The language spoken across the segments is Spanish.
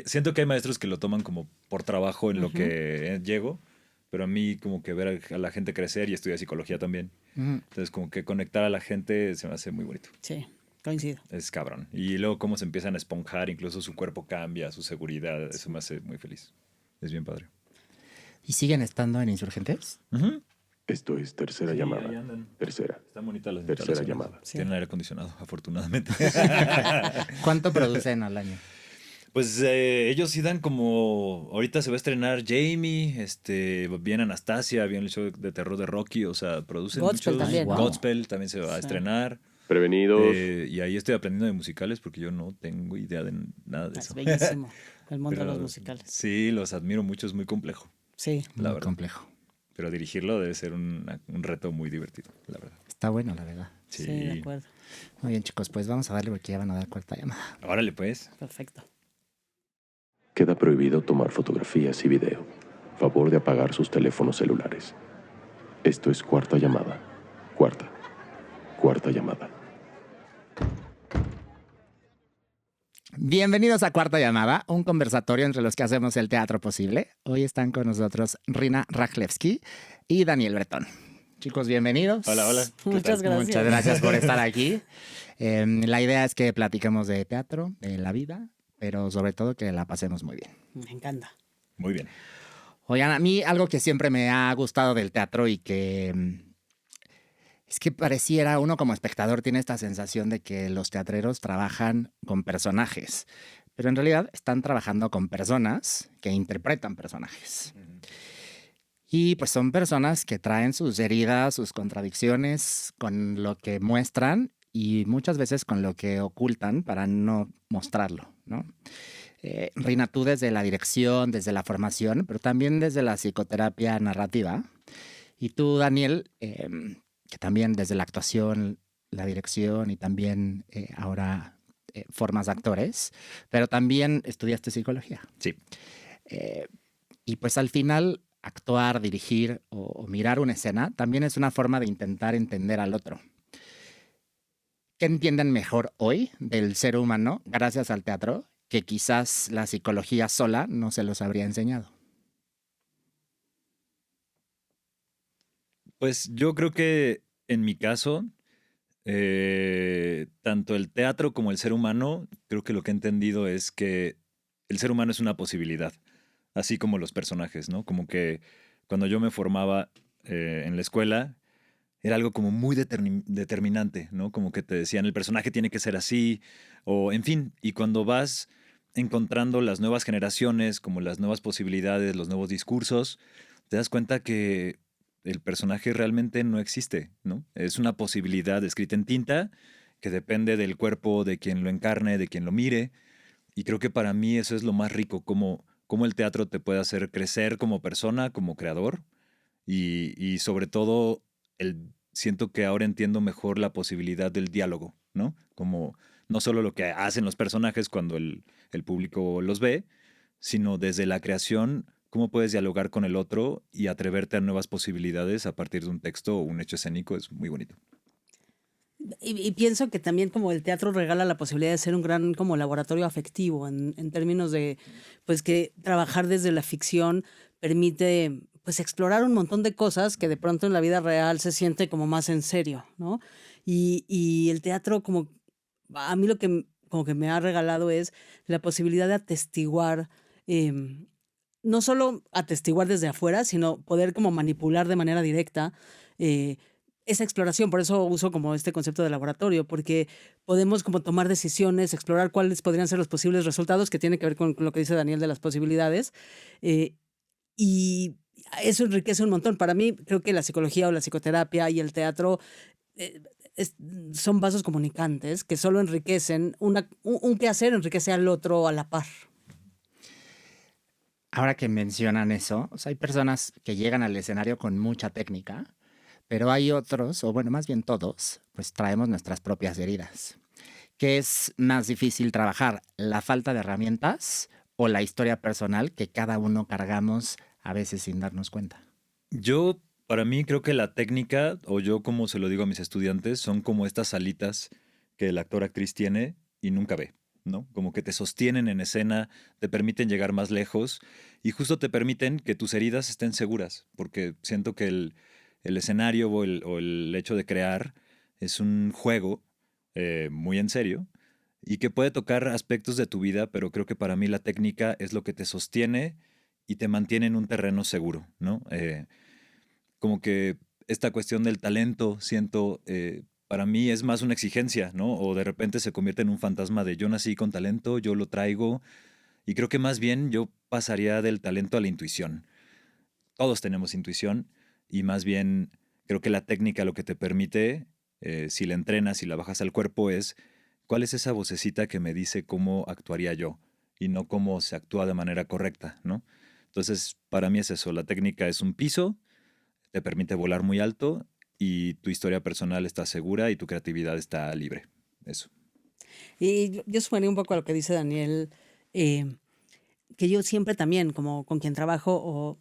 Siento que hay maestros que lo toman como por trabajo en lo Ujú. que llego, pero a mí como que ver a la gente crecer y estudiar psicología también. Ujú. Entonces como que conectar a la gente se me hace muy bonito. Sí, coincido. Es cabrón. Y luego cómo se empiezan a esponjar, incluso su cuerpo cambia, su seguridad, eso me hace muy feliz. Es bien padre. ¿Y siguen estando en Insurgentes? Ujú. Esto es tercera Sí, llamada. ahí andan. Tercera. Están bonitas las Tercera instalaciones. llamada. Sí. Tienen aire acondicionado, afortunadamente. ¿Cuánto producen al año? Pues ellos sí dan como. Ahorita se va a estrenar Jamie, viene Anastasia, viene el show de terror de Rocky, o sea, producen Godspell muchos. también, ¿no? Godspell también se va a Sí. estrenar. Prevenidos. Y ahí estoy aprendiendo de musicales porque yo no tengo idea de nada de Es eso. bellísimo el mundo de Pero los musicales. sí, los admiro mucho, es muy complejo, Sí, la Muy verdad. complejo. Pero dirigirlo debe ser un reto muy divertido, la verdad. Está bueno, la verdad. sí, de acuerdo. Muy bien, chicos, pues vamos a darle porque ya van a dar cuarta llamada. Órale, pues. Perfecto. Queda prohibido tomar fotografías y video. Favor de apagar sus teléfonos celulares. Esto es cuarta llamada. Cuarta llamada. Bienvenidos a Cuarta Llamada, un conversatorio entre los que hacemos el teatro posible. Hoy están con nosotros Rina Rajlewski y Daniel Bretón. Chicos, bienvenidos. Hola, hola. ¿Qué Muchas tal? gracias. Muchas gracias por estar aquí. La idea es que platiquemos de teatro, de la vida, pero sobre todo que la pasemos muy bien. Me encanta. Muy bien. Oigan, a mí algo que siempre me ha gustado del teatro y que es que pareciera, uno como espectador tiene esta sensación de que los teatreros trabajan con personajes, pero en realidad están trabajando con personas que interpretan personajes. Y pues son personas que traen sus heridas, sus contradicciones con lo que muestran y muchas veces con lo que ocultan para no mostrarlo, ¿no? Reina, tú desde la dirección, desde la formación, pero también desde la psicoterapia narrativa. Y tú, Daniel, que también desde la actuación, la dirección y también ahora formas actores, pero también estudiaste psicología. Sí. Y pues al final actuar, dirigir o mirar una escena también es una forma de intentar entender al otro. ¿Qué entienden mejor hoy del ser humano gracias al teatro que quizás la psicología sola no se los habría enseñado? Pues yo creo que en mi caso, tanto el teatro como el ser humano, creo que lo que he entendido es que el ser humano es una posibilidad, así como los personajes, ¿no? Como que cuando yo me formaba en la escuela, era algo como muy determinante, ¿no? Como que te decían, el personaje tiene que ser así, o en fin, y cuando vas encontrando las nuevas generaciones, como las nuevas posibilidades, los nuevos discursos, te das cuenta que el personaje realmente no existe, ¿no? Es una posibilidad escrita en tinta que depende del cuerpo de quien lo encarne, de quien lo mire, y creo que para mí eso es lo más rico, cómo el teatro te puede hacer crecer como persona, como creador, y sobre todo siento que ahora entiendo mejor la posibilidad del diálogo, ¿no? Como no solo lo que hacen los personajes cuando el público los ve, sino desde la creación, cómo puedes dialogar con el otro y atreverte a nuevas posibilidades a partir de un texto o un hecho escénico, es muy bonito. Y pienso que también como el teatro regala la posibilidad de ser un gran como laboratorio afectivo en términos de pues que trabajar desde la ficción permite pues explorar un montón de cosas que de pronto en la vida real se siente como más en serio, ¿no? Y el teatro como a mí lo que como que me ha regalado es la posibilidad de atestiguar, no solo atestiguar desde afuera, sino poder como manipular de manera directa eh, esa exploración. Por eso uso como este concepto de laboratorio, porque podemos como tomar decisiones, explorar cuáles podrían ser los posibles resultados, que tiene que ver con lo que dice Daniel de las posibilidades. eh, y eso enriquece un montón. Para mí, creo que la psicología o la psicoterapia y el teatro eh, son vasos comunicantes que solo enriquecen, un quehacer enriquece al otro a la par. Ahora que mencionan eso, o sea, hay personas que llegan al escenario con mucha técnica, pero hay otros, o bueno, más bien todos, pues traemos nuestras propias heridas. ¿qué es más difícil trabajar? ¿La falta de herramientas o la historia personal que cada uno cargamos a veces sin darnos cuenta? Yo, para mí, creo que la técnica, o yo como se lo digo a mis estudiantes, son como estas alitas que el actor actriz tiene y nunca ve, ¿no? Como que te sostienen en escena, te permiten llegar más lejos y justo te permiten que tus heridas estén seguras, porque siento que el escenario o el hecho de crear es un juego muy en serio y que puede tocar aspectos de tu vida, pero creo que para mí la técnica es lo que te sostiene y te mantiene en un terreno seguro, ¿no? Como que esta cuestión del talento, siento, para mí es más una exigencia, ¿no? O de repente se convierte en un fantasma de yo nací con talento, yo lo traigo, y creo que más bien yo pasaría del talento a la intuición. Todos tenemos intuición, y más bien creo que la técnica lo que te permite, si la entrenas y la bajas al cuerpo, es cuál es esa vocecita que me dice cómo actuaría yo, y no cómo se actúa de manera correcta, ¿no? Entonces, para mí es eso, la técnica es un piso, te permite volar muy alto y tu historia personal está segura y tu creatividad está libre. Eso. Y yo sumaría un poco a lo que dice Daniel, eh, que yo siempre también, como con quien trabajo o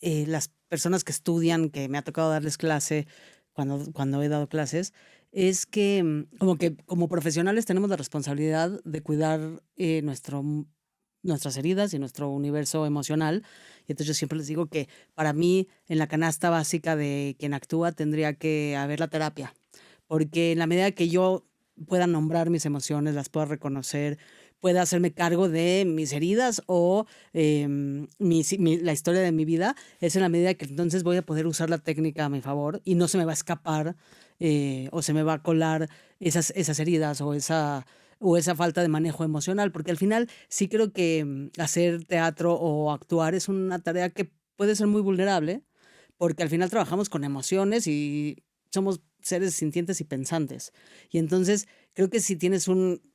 las personas que estudian, que me ha tocado darles clase cuando he dado clases, es que como que como profesionales tenemos la responsabilidad de cuidar nuestras heridas y nuestro universo emocional. Y entonces yo siempre les digo que para mí en la canasta básica de quien actúa tendría que haber la terapia, porque en la medida que yo pueda nombrar mis emociones, las pueda reconocer, pueda hacerme cargo de mis heridas o la historia de mi vida, es en la medida que entonces voy a poder usar la técnica a mi favor y no se me va a escapar o se me va a colar esas heridas o esa falta de manejo emocional, porque al final sí creo que hacer teatro o actuar es una tarea que puede ser muy vulnerable, porque al final trabajamos con emociones y somos seres sintientes y pensantes. Y entonces creo que si tienes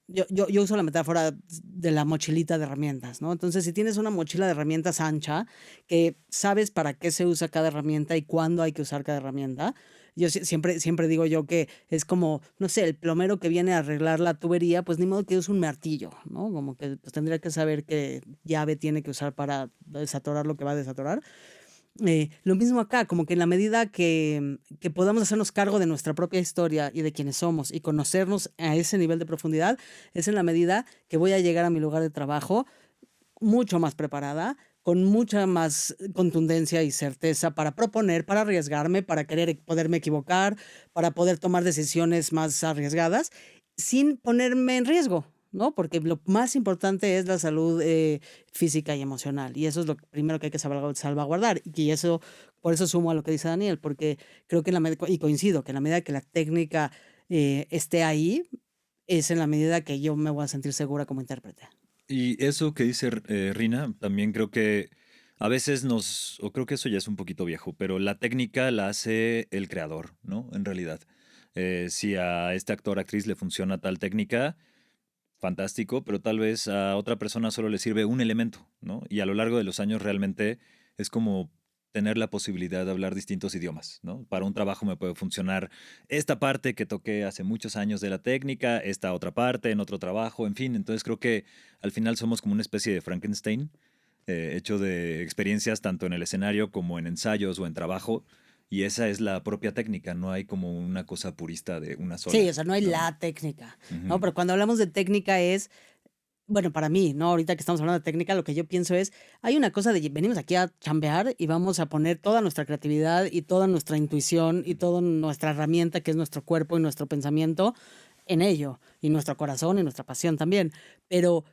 yo uso la metáfora de la mochilita de herramientas, ¿no? Entonces, si tienes una mochila de herramientas ancha, que sabes para qué se usa cada herramienta y cuándo hay que usar cada herramienta, yo siempre digo yo que es como, no sé, el plomero que viene a arreglar la tubería, pues ni modo que use un martillo, ¿no? Como que pues, tendría que saber qué llave tiene que usar para desatorar lo que va a desatorar. Lo mismo acá, como que en la medida que podamos hacernos cargo de nuestra propia historia y de quiénes somos y conocernos a ese nivel de profundidad, es en la medida que voy a llegar a mi lugar de trabajo mucho más preparada, con mucha más contundencia y certeza para proponer, para arriesgarme, para querer poderme equivocar, para poder tomar decisiones más arriesgadas, sin ponerme en riesgo, ¿no? Porque lo más importante es la salud física y emocional, y eso es lo primero que hay que salvaguardar, y eso, por eso sumo a lo que dice Daniel, porque creo que y coincido, que en la medida que la técnica esté ahí, es en la medida que yo me voy a sentir segura como intérprete. Y eso que dice Rina, también creo que a veces o creo que eso ya es un poquito viejo, pero la técnica la hace el creador, ¿no? En realidad. Si a este actor, actriz le funciona tal técnica, fantástico, pero tal vez a otra persona solo le sirve un elemento, ¿no? Y a lo largo de los años realmente es como tener la posibilidad de hablar distintos idiomas, ¿no? Para un trabajo me puede funcionar esta parte que toqué hace muchos años de la técnica, esta otra parte en otro trabajo, en fin, entonces creo que al final somos como una especie de Frankenstein, hecho de experiencias tanto en el escenario como en ensayos o en trabajo, y esa es la propia técnica, no hay como una cosa purista de una Sí, sola, o sea, no hay ¿no? la técnica, ¿no? Ujú. Pero cuando hablamos de técnica es, bueno, para mí, ¿no? Ahorita que estamos hablando de técnica, lo que yo pienso es, hay una cosa de venimos aquí a chambear y vamos a poner toda nuestra creatividad y toda nuestra intuición y toda nuestra herramienta que es nuestro cuerpo y nuestro pensamiento en ello, y nuestro corazón y nuestra pasión también. Pero,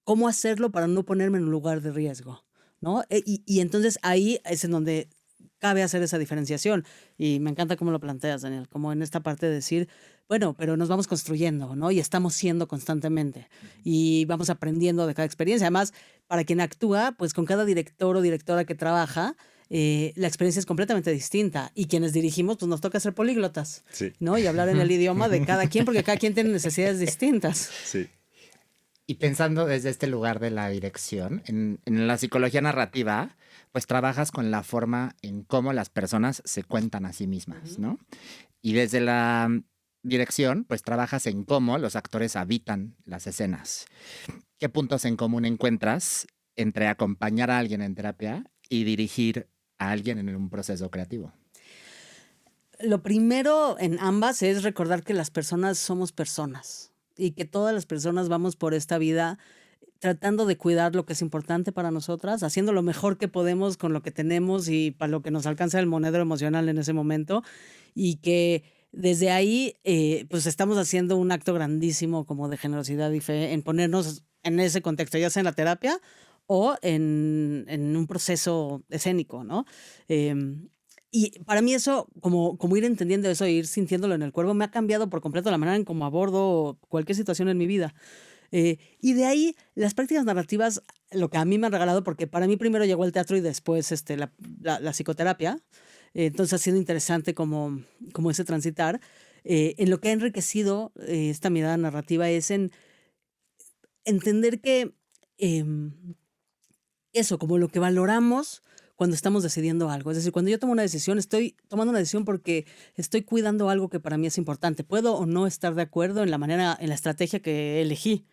¿cómo hacerlo para no ponerme en un lugar de riesgo? ¿No? Y entonces ahí es en donde cabe hacer esa diferenciación. Y me encanta cómo lo planteas, Daniel, como en esta parte de decir, bueno, pero nos vamos construyendo, ¿no? Y estamos siendo constantemente y vamos aprendiendo de cada experiencia. Además, para quien actúa, pues con cada director o directora que trabaja, la experiencia es completamente distinta. Y quienes dirigimos, pues nos toca ser políglotas, Sí, ¿no? Y hablar en el idioma de cada quien, porque cada quien tiene necesidades distintas. sí. Y pensando desde este lugar de la dirección, en la psicología narrativa, pues trabajas con la forma en cómo las personas se cuentan a sí mismas, ¿no? Y desde la dirección, pues trabajas en cómo los actores habitan las escenas. ¿Qué puntos en común encuentras entre acompañar a alguien en terapia y dirigir a alguien en un proceso creativo? Lo primero en ambas es recordar que las personas somos personas y que todas las personas vamos por esta vida tratando de cuidar lo que es importante para nosotras, haciendo lo mejor que podemos con lo que tenemos y para lo que nos alcanza el monedero emocional en ese momento, y que desde ahí pues estamos haciendo un acto grandísimo como de generosidad y fe en ponernos en ese contexto, ya sea en la terapia o en un proceso escénico, ¿no? Y para mí eso, como ir entendiendo eso, ir sintiéndolo en el cuerpo, me ha cambiado por completo la manera en cómo abordo cualquier situación en mi vida. Y de ahí, las prácticas narrativas, lo que a mí me han regalado, porque para mí primero llegó el teatro y después la psicoterapia. Entonces ha sido interesante como ese transitar. En lo que ha enriquecido esta mirada narrativa es en entender que eso, como lo que valoramos cuando estamos decidiendo algo. Es decir, cuando yo tomo una decisión, estoy tomando una decisión porque estoy cuidando algo que para mí es importante. Puedo o no estar de acuerdo en la manera, en la estrategia que elegí.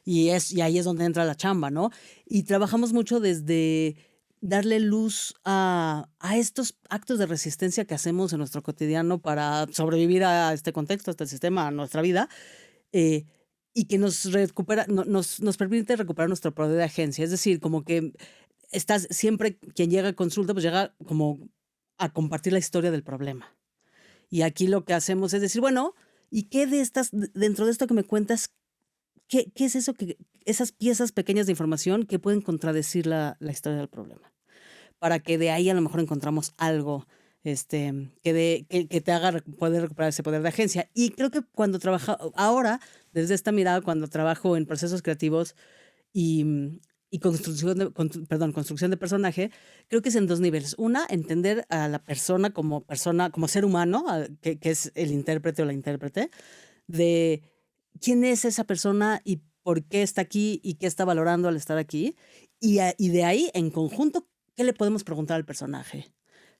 Y ahí es donde entra la chamba, ¿no? Y trabajamos mucho desde darle luz a estos actos de resistencia que hacemos en nuestro cotidiano para sobrevivir a este contexto, a este sistema, a nuestra vida. eh, y que nos permite recuperar nuestro poder de agencia. Es decir, como que estás siempre, quien llega a consulta, pues llega como a compartir la historia del problema. Y aquí lo que hacemos es decir, bueno, ¿y qué dentro de esto que me cuentas, qué es eso, esas piezas pequeñas de información que pueden contradecir la historia del problema? Para que de ahí a lo mejor encontramos algo que te haga poder recuperar ese poder de agencia. Y creo que cuando ahora, desde esta mirada, cuando trabajo en procesos creativos y construcción de personaje, creo que es en dos niveles. Una, entender a la persona, como ser humano, que es el intérprete o la intérprete, de quién es esa persona y por qué está aquí y qué está valorando al estar aquí. Y de ahí, en conjunto, ¿qué le podemos preguntar al personaje?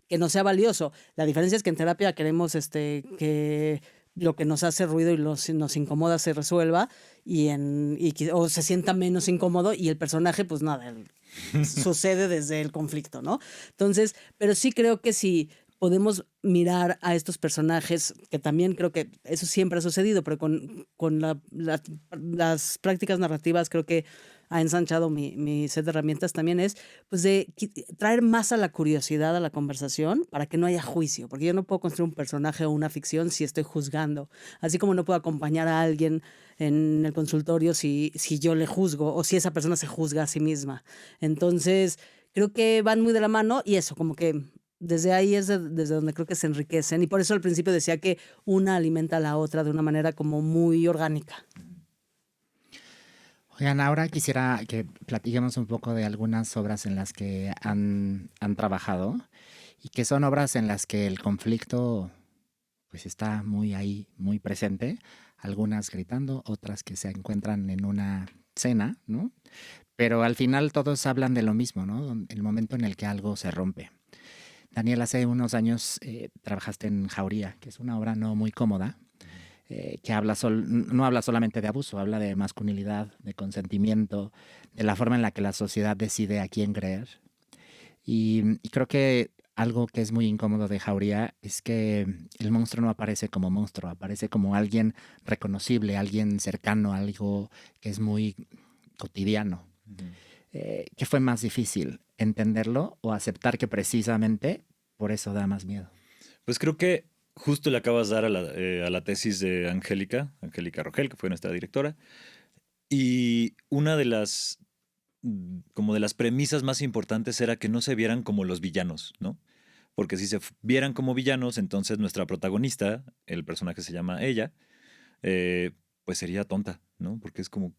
Que no sea valioso. La diferencia es que en terapia queremos que lo que nos hace ruido y nos incomoda se resuelva o se sienta menos incómodo, y el personaje, pues nada, sucede desde el conflicto, ¿no? Entonces, pero sí creo que si podemos mirar a estos personajes, que también creo que eso siempre ha sucedido, pero con las prácticas narrativas creo que ha ensanchado mi set de herramientas también, es pues de traer más a la curiosidad a la conversación para que no haya juicio, porque yo no puedo construir un personaje o una ficción si estoy juzgando, así como no puedo acompañar a alguien en el consultorio si yo le juzgo o si esa persona se juzga a sí misma. Entonces, creo que van muy de la mano, y eso, como que desde ahí es desde donde creo que se enriquecen, y por eso al principio decía que una alimenta a la otra de una manera como muy orgánica. Oigan, ahora quisiera que platiquemos un poco de algunas obras en las que han trabajado y que son obras en las que el conflicto pues está muy ahí, muy presente, algunas gritando, otras que se encuentran en una cena, ¿no? Pero al final todos hablan de lo mismo, ¿no? El momento en el que algo se rompe. Daniel, hace unos años trabajaste en Jauría, que es una obra no muy cómoda, que no habla solamente de abuso, habla de masculinidad, de consentimiento, de la forma en la que la sociedad decide a quién creer. Y creo que algo que es muy incómodo de Jauría es que el monstruo no aparece como monstruo, aparece como alguien reconocible, alguien cercano, algo que es muy cotidiano. ¿Qué fue más difícil? ¿Entenderlo o aceptar que precisamente por eso da más miedo? Pues creo que justo le acabas de dar a la tesis de Angélica Rogel, que fue nuestra directora. Y una de las premisas más importantes era que no se vieran como los villanos, ¿no? Porque si se vieran como villanos, entonces nuestra protagonista, el personaje se llama ella, pues sería tonta, ¿no? Porque es como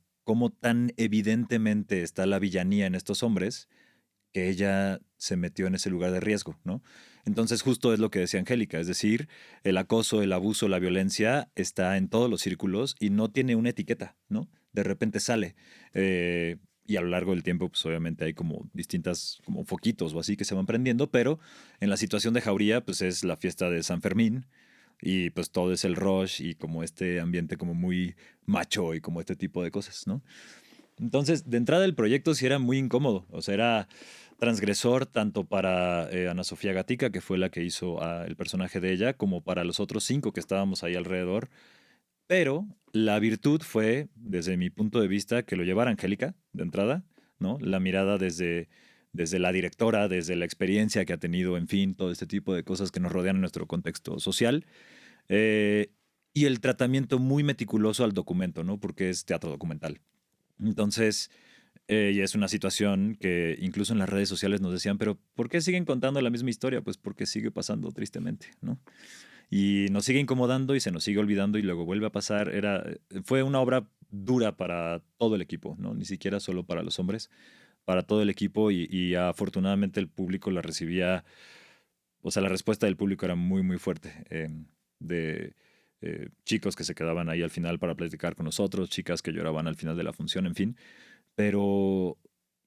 tan evidentemente está la villanía en estos hombres que ella se metió en ese lugar de riesgo, ¿no? Entonces justo es lo que decía Angélica, es decir, el acoso, el abuso, la violencia está en todos los círculos y no tiene una etiqueta, ¿no? De repente sale. Y a lo largo del tiempo, pues obviamente hay como distintas, como foquitos o así que se van prendiendo, pero en la situación de Jauría, pues es la fiesta de San Fermín, Y pues todo es el rush y como este ambiente como muy macho y como este tipo de cosas, ¿no? Entonces, de entrada el proyecto sí era muy incómodo, o sea, era transgresor tanto para Ana Sofía Gatica, que fue la que hizo el personaje de ella, como para los otros 5 que estábamos ahí alrededor. Pero la virtud fue, desde mi punto de vista, que lo llevara Angélica de entrada, ¿no? La mirada desde la directora, desde la experiencia que ha tenido, en fin, todo este tipo de cosas que nos rodean en nuestro contexto social. eh, y el tratamiento muy meticuloso al documento, ¿no? Porque es teatro documental. Entonces, y es una situación que incluso en las redes sociales nos decían, pero ¿por qué siguen contando la misma historia? Pues porque sigue pasando tristemente, ¿no? Y nos sigue incomodando y se nos sigue olvidando y luego vuelve a pasar. Fue una obra dura para todo el equipo, ¿no? Ni siquiera solo para los hombres, para todo el equipo y afortunadamente el público la recibía, o sea, la respuesta del público era muy, muy fuerte. De chicos que se quedaban ahí al final para platicar con nosotros, chicas que lloraban al final de la función, en fin. Pero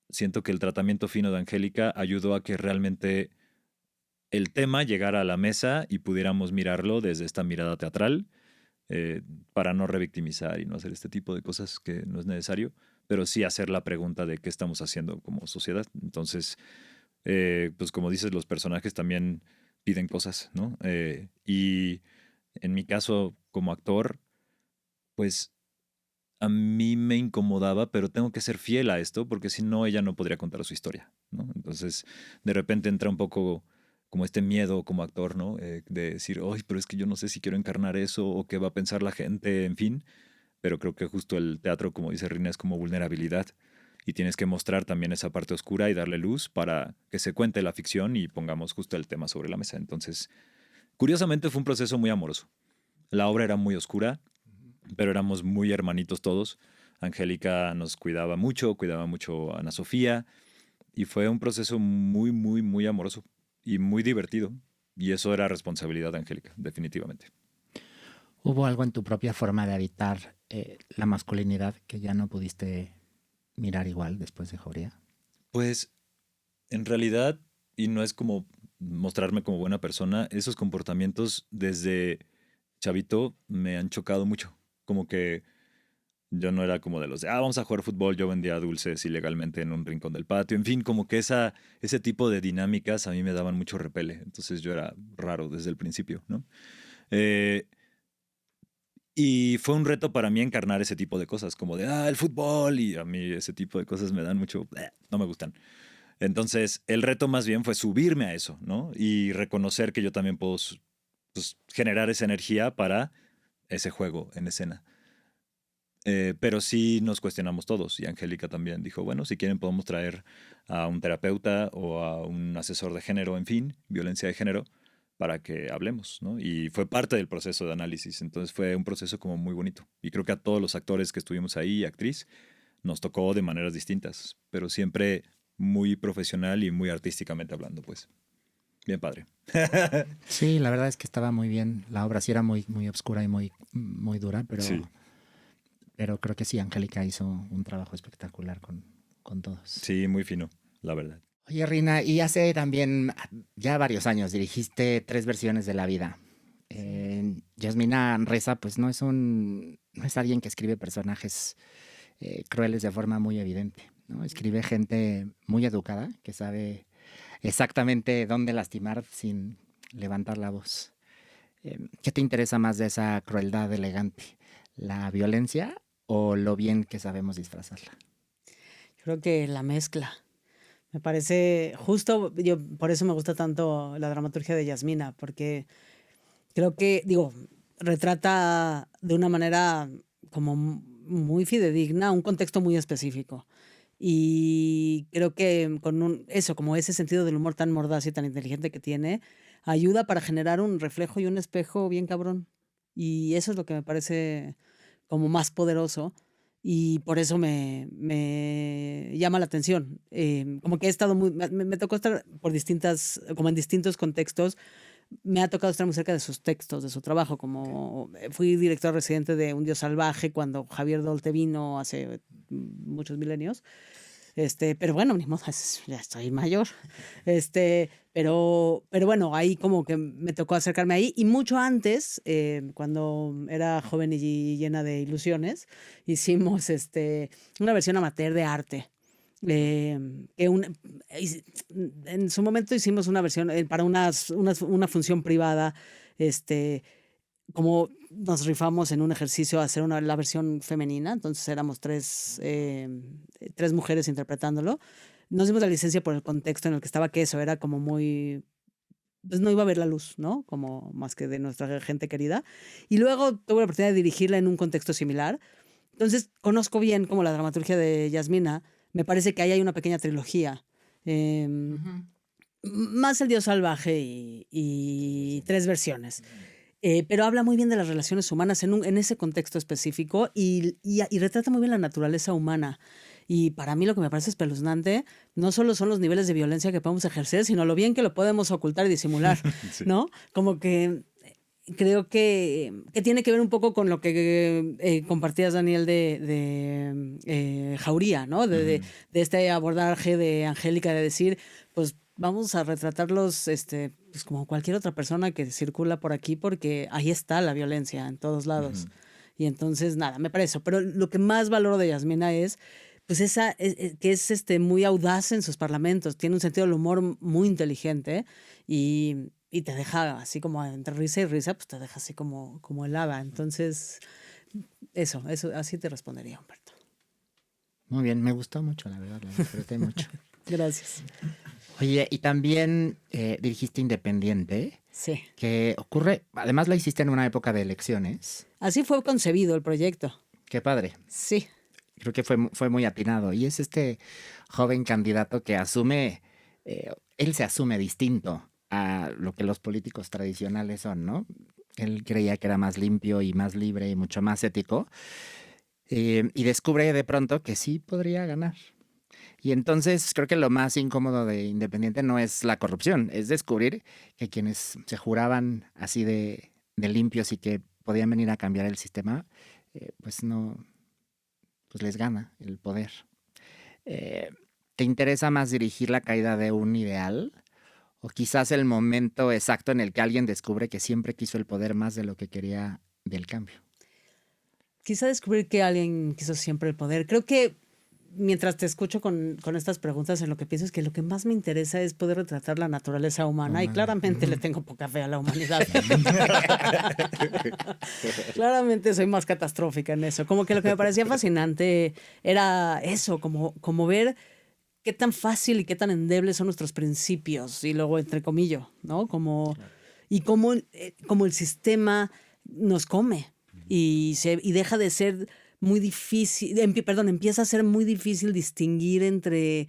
siento que el tratamiento fino de Angélica ayudó a que realmente el tema llegara a la mesa y pudiéramos mirarlo desde esta mirada teatral, para no revictimizar y no hacer este tipo de cosas que no es necesario, pero sí hacer la pregunta de qué estamos haciendo como sociedad. Entonces, pues como dices, los personajes también piden cosas, ¿no? Y en mi caso, como actor, pues a mí me incomodaba, pero tengo que ser fiel a esto, porque si no, ella no podría contar su historia, ¿no? Entonces, de repente entra un poco como este miedo como actor, ¿no? De decir, ay, pero es que yo no sé si quiero encarnar eso o qué va a pensar la gente, en fin. Pero creo que justo el teatro, como dice Rina, es como vulnerabilidad y tienes que mostrar también esa parte oscura y darle luz para que se cuente la ficción y pongamos justo el tema sobre la mesa. Entonces, curiosamente fue un proceso muy amoroso. La obra era muy oscura, pero éramos muy hermanitos todos. Angélica nos cuidaba mucho a Ana Sofía, y fue un proceso muy, muy, muy amoroso y muy divertido. Y eso era responsabilidad de Angélica, definitivamente. ¿Hubo algo en tu propia forma de habitar la masculinidad que ya no pudiste mirar igual después de Jauría? Pues en realidad, y no es como mostrarme como buena persona, esos comportamientos desde chavito me han chocado mucho. Como que yo no era como de los de, vamos a jugar fútbol, yo vendía dulces ilegalmente en un rincón del patio. En fin, como que ese tipo de dinámicas a mí me daban mucho repele. Entonces yo era raro desde el principio, ¿no? Eh, y fue un reto para mí encarnar ese tipo de cosas, como de, el fútbol, y a mí ese tipo de cosas me dan mucho, no me gustan. Entonces, el reto más bien fue subirme a eso, ¿no? Y reconocer que yo también puedo, pues, generar esa energía para ese juego en escena. Pero sí nos cuestionamos todos y Angélica también dijo, bueno, si quieren podemos traer a un terapeuta o a un asesor de género, en fin, violencia de género, para que hablemos, ¿no? Y fue parte del proceso de análisis, entonces fue un proceso como muy bonito. Y creo que a todos los actores que estuvimos ahí, actriz, nos tocó de maneras distintas, pero siempre muy profesional y muy artísticamente hablando, pues. Bien padre. Sí, la verdad es que estaba muy bien. La obra sí era muy, muy oscura y muy, muy dura, Sí, pero creo que sí, Angélica hizo un trabajo espectacular con todos. sí, muy fino, la verdad. Oye, Rina, y hace también ya varios años dirigiste 3 versiones de La Vida. Yasmina Reza, pues no es alguien que escribe personajes crueles de forma muy evidente, ¿no? Escribe gente muy educada que sabe exactamente dónde lastimar sin levantar la voz. ¿Qué te interesa más de esa crueldad elegante? ¿La violencia o lo bien que sabemos disfrazarla? Creo que la mezcla. Me parece justo, yo por eso me gusta tanto la dramaturgia de Yasmina, porque creo que, digo, retrata de una manera como muy fidedigna un contexto muy específico. Y creo que con eso, como ese sentido del humor tan mordaz y tan inteligente que tiene, ayuda para generar un reflejo y un espejo bien cabrón. Y eso es lo que me parece como más poderoso y por eso me llama la atención. Como que he estado me tocó estar por como en distintos contextos. Me ha tocado estar muy cerca de sus textos, de su trabajo, como fui director residente de Un Dios Salvaje cuando Javier Dolte vino hace muchos milenios. Pero bueno, ni modo, ya estoy mayor. Pero bueno, ahí como que me tocó acercarme ahí. Y mucho antes, cuando era joven y llena de ilusiones, hicimos una versión amateur de arte. En su momento hicimos una versión para una función privada, como nos rifamos en un ejercicio a hacer la versión femenina, entonces éramos tres mujeres interpretándolo. Nos dimos la licencia por el contexto en el que estaba, que eso era como muy, pues no iba a ver la luz, ¿no? Como más que de nuestra gente querida. Y luego tuve la oportunidad de dirigirla en un contexto similar. Entonces conozco bien como la dramaturgia de Yasmina. Me parece que ahí hay una pequeña trilogía. Más El Dios Salvaje y tres versiones. Pero habla muy bien de las relaciones humanas en ese contexto específico y retrata muy bien la naturaleza humana. Y para mí lo que me parece espeluznante no solo son los niveles de violencia que podemos ejercer, sino lo bien que lo podemos ocultar y disimular, Sí. ¿no? Como que creo que tiene que ver un poco con lo que compartías, Daniel, de Jauría, ¿no? De este abordaje de Angélica, de decir, pues vamos a retratarlos pues como cualquier otra persona que circula por aquí, porque ahí está la violencia en todos lados. Y entonces, nada, me parece eso. Pero lo que más valoro de Yasmina es pues que es muy audaz en sus parlamentos, tiene un sentido del humor muy inteligente y te deja así como entre risa y risa, pues te deja así como helada. Entonces, eso, así te respondería, Humberto. Muy bien, me gustó mucho, la verdad, la disfruté mucho. Gracias. Oye, y también dirigiste Independiente, Sí. que ocurre, además la hiciste en una época de elecciones. Así fue concebido el proyecto. Qué padre. Sí. Creo que fue muy atinado. Y es este joven candidato que asume, él se asume distinto a lo que los políticos tradicionales son, ¿no? Él creía que era más limpio y más libre y mucho más ético. Y descubre de pronto que sí podría ganar. Y entonces creo que lo más incómodo de Independiente no es la corrupción, es descubrir que quienes se juraban así de limpios y que podían venir a cambiar el sistema, pues no, pues les gana el poder. ¿Te interesa más dirigir la caída de un ideal? ¿O quizás el momento exacto en el que alguien descubre que siempre quiso el poder más de lo que quería del cambio? Quizá descubrir que alguien quiso siempre el poder. Creo que mientras te escucho con estas preguntas, en lo que pienso es que lo que más me interesa es poder retratar la naturaleza humana y claramente le tengo poca fe a la humanidad. Claramente soy más catastrófica en eso. Como que lo que me parecía fascinante era eso, como ver qué tan fácil y qué tan endebles son nuestros principios, y luego entre comillas, ¿no? Y cómo el sistema nos come y deja de ser muy difícil, empieza a ser muy difícil distinguir entre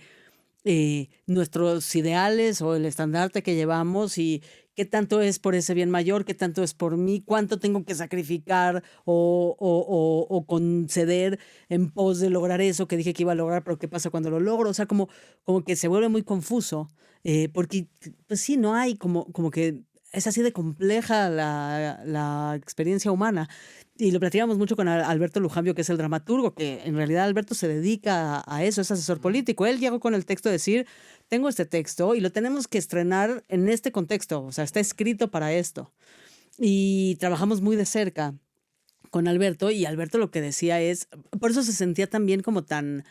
nuestros ideales o el estandarte que llevamos y qué tanto es por ese bien mayor, qué tanto es por mí, cuánto tengo que sacrificar o conceder en pos de lograr eso que dije que iba a lograr, pero qué pasa cuando lo logro. O sea, como que se vuelve muy confuso, porque pues sí, no hay como que es así de compleja la experiencia humana. Y lo platicamos mucho con Alberto Lujambio, que es el dramaturgo, que en realidad Alberto se dedica a eso, es asesor político. Él llegó con el texto de decir, tengo este texto y lo tenemos que estrenar en este contexto, o sea, está escrito para esto. Y trabajamos muy de cerca con Alberto, y Alberto lo que decía es, por eso se sentía también como tan,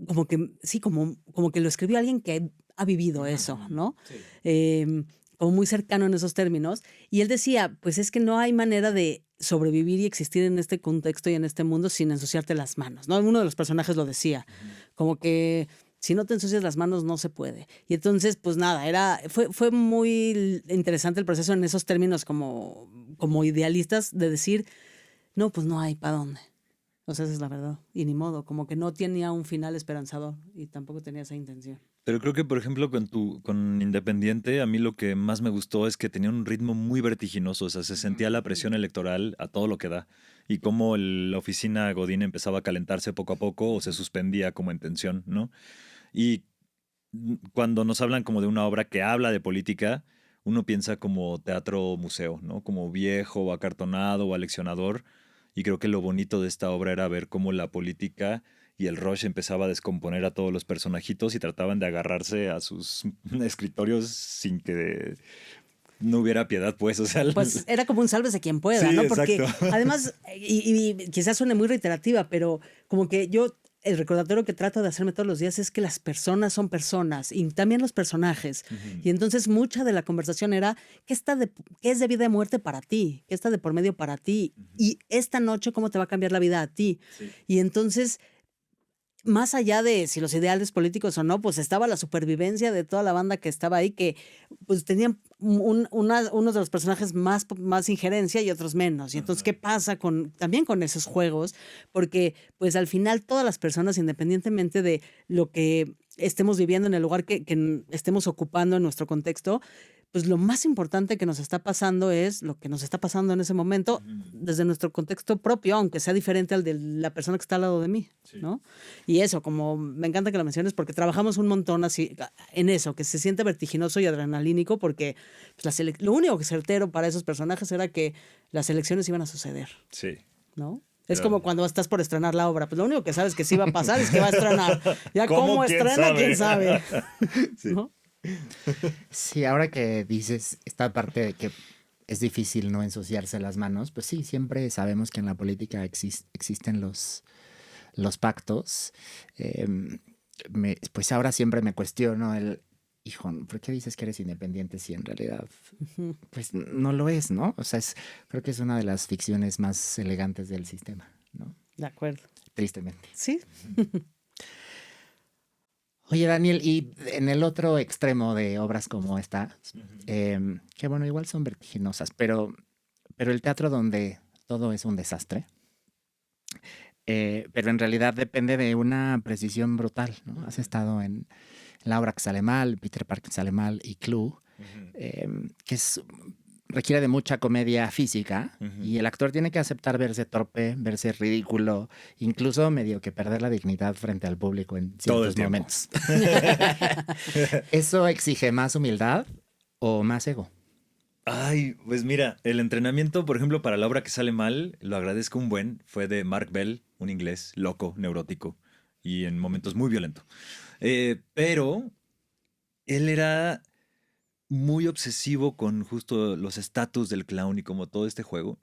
como que, sí, como que lo escribió alguien que ha vivido eso, ¿no? Sí. Como muy cercano en esos términos. Y él decía, pues es que no hay manera de sobrevivir y existir en este contexto y en este mundo sin ensuciarte las manos, ¿no? Uno de los personajes lo decía, como que si no te ensucias las manos no se puede. Y entonces, pues nada, fue muy interesante el proceso en esos términos como idealistas de decir, no, pues no hay para dónde. O sea, esa es la verdad. Y ni modo, como que no tenía un final esperanzador y tampoco tenía esa intención. Pero creo que, por ejemplo, con Independiente, a mí lo que más me gustó es que tenía un ritmo muy vertiginoso. O sea, se sentía la presión electoral a todo lo que da. Y cómo la oficina Godín empezaba a calentarse poco a poco o se suspendía como en tensión, ¿no? Y cuando nos hablan como de una obra que habla de política, uno piensa como teatro museo, ¿no? Como viejo o acartonado o aleccionador. Y creo que lo bonito de esta obra era ver cómo la política y el rush empezaba a descomponer a todos los personajitos y trataban de agarrarse a sus escritorios sin que no hubiera piedad, pues, o sea... Pues era como un sálvese quien pueda, Sí, ¿no? Porque exacto. además, y quizás suene muy reiterativa, pero como que yo, el recordatorio que trato de hacerme todos los días es que las personas son personas y también los personajes. Y entonces mucha de la conversación era, ¿qué es de vida y muerte para ti? ¿Qué está de por medio para ti? Y esta noche, ¿cómo te va a cambiar la vida a ti? Sí. Y entonces más allá de si los ideales políticos o no, pues estaba la supervivencia de toda la banda que estaba ahí, que pues tenían unos de los personajes más injerencia y otros menos. Y entonces, ¿qué pasa también con esos juegos? Porque pues al final todas las personas, independientemente de lo que estemos viviendo en el lugar que estemos ocupando en nuestro contexto, pues lo más importante que nos está pasando es lo que nos está pasando en ese momento desde nuestro contexto propio, aunque sea diferente al de la persona que está al lado de mí, ¿no? Y eso, como me encanta que lo menciones, porque trabajamos un montón así en eso, que se siente vertiginoso y adrenalínico, porque pues, lo único que certero para esos personajes era que las elecciones iban a suceder, Sí. ¿no? Es como cuando estás por estrenar la obra, pues lo único que sabes que sí va a pasar es que va a estrenar. Ya ¿Cómo? cómo ¿Quién estrena, sabe? quién sabe, Sí. ¿no? Sí, ahora que dices esta parte de que es difícil no ensuciarse las manos, pues sí, siempre sabemos que en la política existen los pactos. Pues ahora siempre me cuestiono hijo, ¿por qué dices que eres independiente si en realidad pues no lo es, ¿no? O sea, creo que es una de las ficciones más elegantes del sistema, ¿no? De acuerdo. Tristemente. Sí. Oye, Daniel, y en el otro extremo de obras como esta, que bueno, igual son vertiginosas, pero el teatro donde todo es un desastre, pero en realidad depende de una precisión brutal, ¿no? Has estado en La obra que sale mal, Peter Pan que sale mal y Clue, que requiere de mucha comedia física y el actor tiene que aceptar verse torpe, verse ridículo, incluso medio que perder la dignidad frente al público en Todo el ciertos tiempo. momentos. ¿Eso exige más humildad o más ego? Ay, pues mira, el entrenamiento, por ejemplo, para la obra que sale mal, lo agradezco un buen, fue de Mark Bell, un inglés loco, neurótico y en momentos muy violento. Pero él era muy obsesivo con justo los estatus del clown y como todo este juego.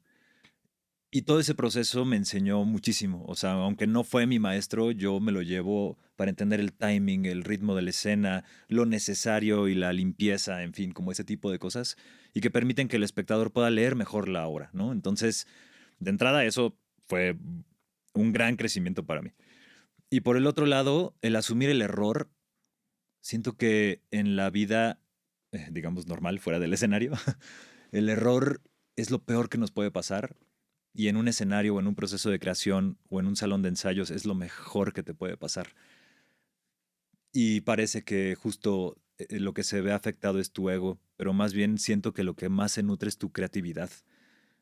Y todo ese proceso me enseñó muchísimo. O sea, aunque no fue mi maestro, yo me lo llevo para entender el timing, el ritmo de la escena, lo necesario y la limpieza, en fin, como ese tipo de cosas, y que permiten que el espectador pueda leer mejor la obra, ¿no? Entonces, de entrada, eso fue un gran crecimiento para mí. Y por el otro lado, el asumir el error, siento que en la vida, digamos, normal, fuera del escenario, el error es lo peor que nos puede pasar y en un escenario o en un proceso de creación o en un salón de ensayos es lo mejor que te puede pasar. Y parece que justo lo que se ve afectado es tu ego, pero más bien siento que lo que más se nutre es tu creatividad.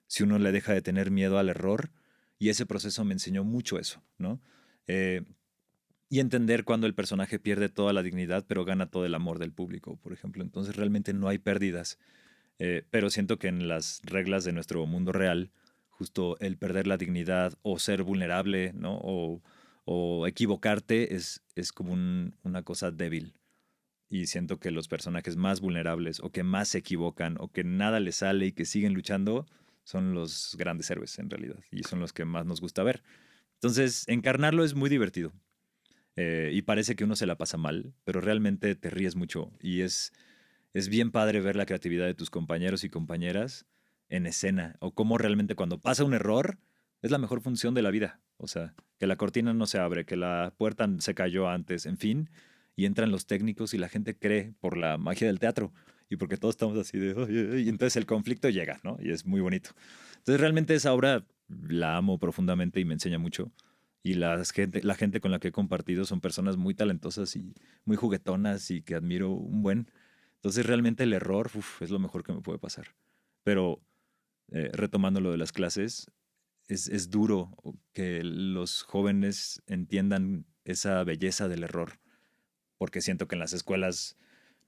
Si uno le deja de tener miedo al error, y ese proceso me enseñó mucho eso, ¿no? Eh, y entender cuando el personaje pierde toda la dignidad, pero gana todo el amor del público, por ejemplo. Entonces realmente no hay pérdidas. Pero siento que en las reglas de nuestro mundo real, justo el perder la dignidad o ser vulnerable, ¿no? O equivocarte es como una cosa débil. Y siento que los personajes más vulnerables o que más se equivocan o que nada les sale y que siguen luchando son los grandes héroes en realidad. Y son los que más nos gusta ver. Entonces, encarnarlo es muy divertido. Y parece que uno se la pasa mal, pero realmente te ríes mucho y es bien padre ver la creatividad de tus compañeros y compañeras en escena o cómo realmente cuando pasa un error es la mejor función de la vida. O sea, que la cortina no se abre, que la puerta se cayó antes, en fin, y entran los técnicos y la gente cree por la magia del teatro y porque todos estamos así de... "Ay, ay", y entonces el conflicto llega, ¿no? Y es muy bonito. Entonces realmente esa obra la amo profundamente y me enseña mucho. Y la gente con la que he compartido son personas muy talentosas y muy juguetonas y que admiro un buen. Entonces realmente el error es lo mejor que me puede pasar. Pero retomando lo de las clases, es duro que los jóvenes entiendan esa belleza del error, porque siento que en las escuelas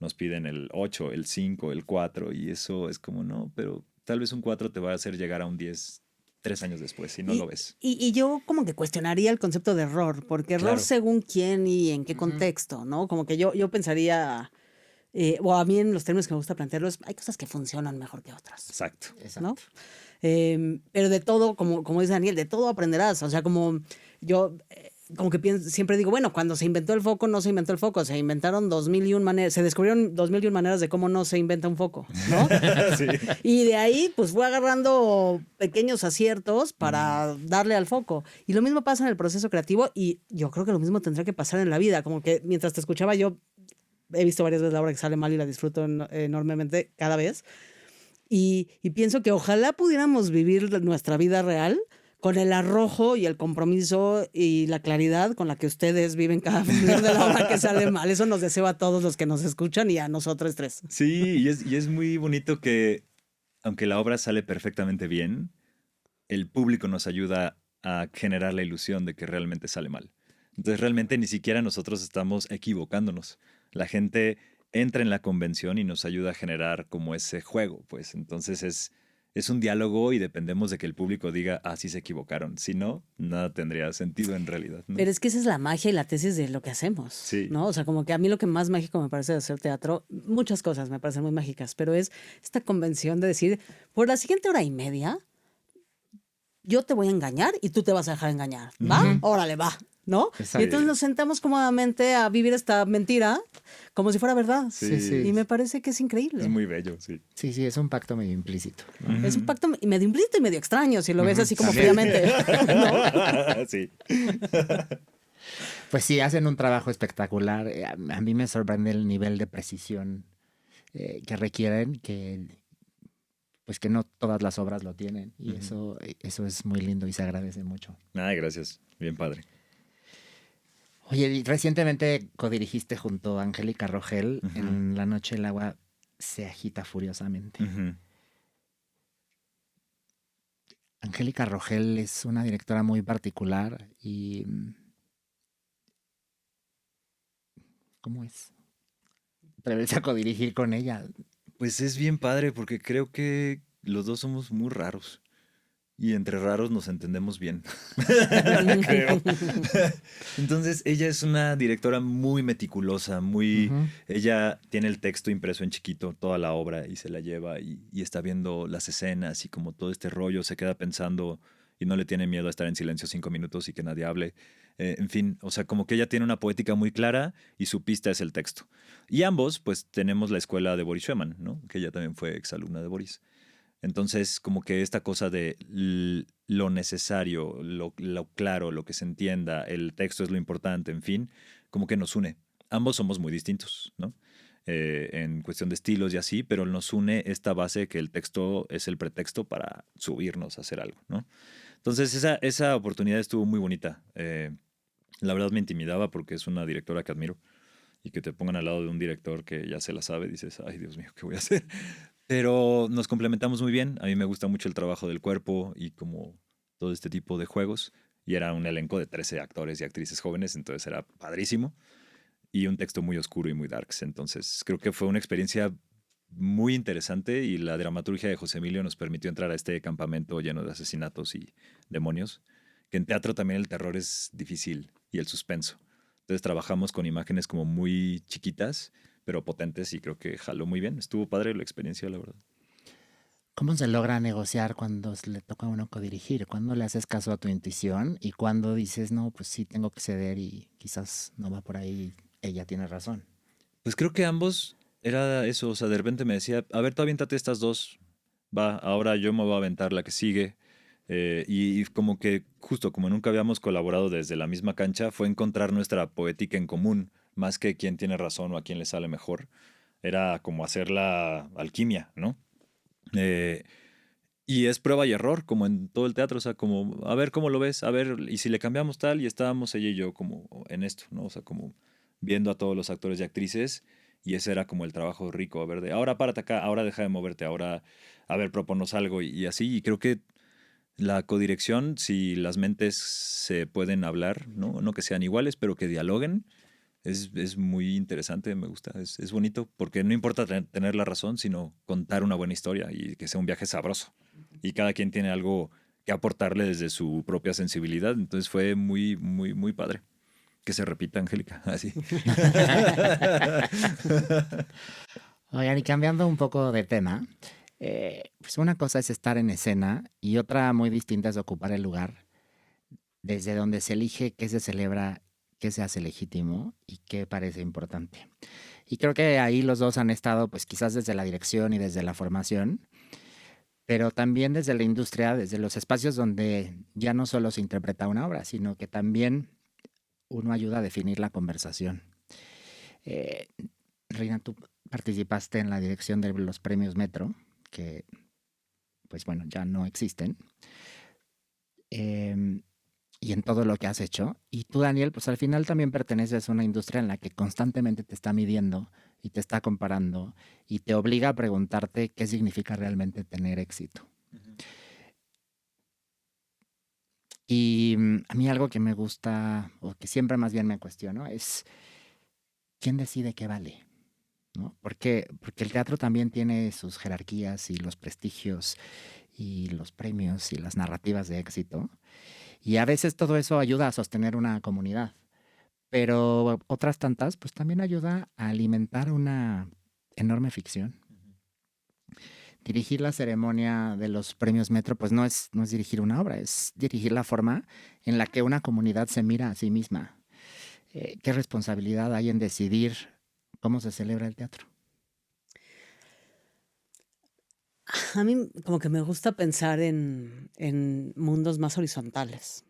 nos piden el 8 el 5 el 4 y eso es como no, pero tal vez un 4 te va a hacer llegar a un 10 3 años después y no lo ves. Y yo como que cuestionaría el concepto de error, porque error Claro. según quién y en qué contexto, ¿no? Como que yo pensaría, o a mí en los términos que me gusta plantearlos, hay cosas que funcionan mejor que otras, Exacto. ¿no? Pero de todo, como dice Daniel, de todo aprenderás. O sea, como yo, como que siempre digo, bueno, cuando se inventó el foco, no se inventó el foco, se inventaron 2001 maneras, se descubrieron 2001 maneras de cómo no se inventa un foco, ¿no? Sí. Y de ahí, pues fue agarrando pequeños aciertos para darle al foco. Y lo mismo pasa en el proceso creativo y yo creo que lo mismo tendrá que pasar en la vida. Como que mientras te escuchaba, yo he visto varias veces la obra que sale mal y la disfruto enormemente cada vez. Y pienso que ojalá pudiéramos vivir nuestra vida real con el arrojo y el compromiso y la claridad con la que ustedes viven cada función de la obra que sale mal. Eso nos deseo a todos los que nos escuchan y a nosotros tres. Sí, y es muy bonito que, aunque la obra sale perfectamente bien, el público nos ayuda a generar la ilusión de que realmente sale mal. Entonces, realmente ni siquiera nosotros estamos equivocándonos. La gente entra en la convención y nos ayuda a generar como ese juego, pues. Entonces, es un diálogo y dependemos de que el público diga, ah, sí se equivocaron. Si no, nada tendría sentido en realidad, ¿no? Pero es que esa es la magia y la tesis de lo que hacemos, Sí. ¿no? O sea, como que a mí lo que más mágico me parece de hacer teatro, muchas cosas me parecen muy mágicas, pero es esta convención de decir, por la siguiente hora y media, yo te voy a engañar y tú te vas a dejar engañar. ¿Va? Órale, va. ¿No? Exacto. Y entonces nos sentamos cómodamente a vivir esta mentira como si fuera verdad. Sí, sí. Y me parece que es increíble. Es muy bello, sí. Sí, sí, es un pacto medio implícito, ¿no? Es un pacto medio implícito y medio extraño, si lo ves así como También. fríamente. ¿No? Sí. Pues sí, hacen un trabajo espectacular. A mí me sorprende el nivel de precisión que requieren, pues que no todas las obras lo tienen. Y eso es muy lindo y se agradece mucho. Ay, gracias. Bien padre. Oye, y recientemente codirigiste junto a Angélica Rogel en La Noche el agua se agita furiosamente. Ujú. Angélica Rogel es una directora muy particular y ¿cómo es? Atreverse a codirigir con ella. Pues es bien padre porque creo que los dos somos muy raros. Y entre raros nos entendemos bien. Creo. Entonces, ella es una directora muy meticulosa, muy... Ujú. Ella tiene el texto impreso en chiquito, toda la obra, y se la lleva y está viendo las escenas y como todo este rollo, se queda pensando y no le tiene miedo a estar en silencio 5 minutos y que nadie hable. En fin, o sea, como que ella tiene una poética muy clara y su pista es el texto. Y ambos, pues, tenemos la escuela de Boris Schumann, ¿no? Que ella también fue exalumna de Boris. Entonces, como que esta cosa de lo necesario, lo claro, lo que se entienda, el texto es lo importante, en fin, como que nos une. Ambos somos muy distintos, ¿no? En cuestión de estilos y así, pero nos une esta base que el texto es el pretexto para subirnos a hacer algo, ¿no? Entonces, esa oportunidad estuvo muy bonita. La verdad me intimidaba porque es una directora que admiro y que te pongan al lado de un director que ya se la sabe, dices, ay, Dios mío, ¿qué voy a hacer? Pero nos complementamos muy bien. A mí me gusta mucho el trabajo del cuerpo y como todo este tipo de juegos. Y era un elenco de 13 actores y actrices jóvenes, entonces era padrísimo. Y un texto muy oscuro y muy darks. Entonces creo que fue una experiencia muy interesante y la dramaturgia de José Emilio nos permitió entrar a este campamento lleno de asesinatos y demonios. Que en teatro también el terror es difícil y el suspenso. Entonces trabajamos con imágenes como muy chiquitas pero potentes y creo que jaló muy bien. Estuvo padre la experiencia, la verdad. ¿Cómo se logra negociar cuando le toca a uno codirigir? ¿Cuándo le haces caso a tu intuición? Y cuando dices, no, pues sí, tengo que ceder y quizás no va por ahí, ella tiene razón. Pues creo que ambos era eso. O sea, de repente me decía, a ver, tú aviéntate estas dos. Va, ahora yo me voy a aventar la que sigue. Y como que justo como nunca habíamos colaborado desde la misma cancha, fue encontrar nuestra poética en común, más que quién tiene razón o a quién le sale mejor. Era como hacer la alquimia, ¿no? Eh, y es prueba y error, como en todo el teatro, o sea, como, a ver cómo lo ves, a ver, y si le cambiamos tal, y estábamos ella y yo como en esto, ¿no? O sea, como viendo a todos los actores y actrices, y ese era como el trabajo rico, a ver, de ahora párate acá, ahora deja de moverte, ahora, a ver, proponnos algo, y así, y creo que la codirección, si las mentes se pueden hablar, ¿no? No que sean iguales, pero que dialoguen, es muy interesante, me gusta, es bonito, porque no importa tener la razón, sino contar una buena historia y que sea un viaje sabroso. Y cada quien tiene algo que aportarle desde su propia sensibilidad. Entonces fue muy, muy, muy padre. Que se repita, Angélica. Así. Oigan, y cambiando un poco de tema, pues una cosa es estar en escena y otra muy distinta es ocupar el lugar desde donde se elige qué se celebra, qué se hace legítimo y qué parece importante. Y creo que ahí los dos han estado, pues quizás desde la dirección y desde la formación, pero también desde la industria, desde los espacios donde ya no solo se interpreta una obra, sino que también uno ayuda a definir la conversación. Eh, Reina, tú participaste en la dirección de los premios Metro, que pues bueno, ya no existen, eh, y en todo lo que has hecho. Y tú, Daniel, pues al final también perteneces a una industria en la que constantemente te está midiendo y te está comparando y te obliga a preguntarte qué significa realmente tener éxito. Y a mí algo que me gusta, o que siempre más bien me cuestiono, es quién decide qué vale, ¿no? Porque el teatro también tiene sus jerarquías y los prestigios y los premios y las narrativas de éxito. Y a veces todo eso ayuda a sostener una comunidad, pero otras tantas pues también ayuda a alimentar una enorme ficción. Dirigir la ceremonia de los premios Metro pues no es dirigir una obra, es dirigir la forma en la que una comunidad se mira a sí misma. ¿Qué responsabilidad hay en decidir cómo se celebra el teatro? A mí como que me gusta pensar en mundos más horizontales,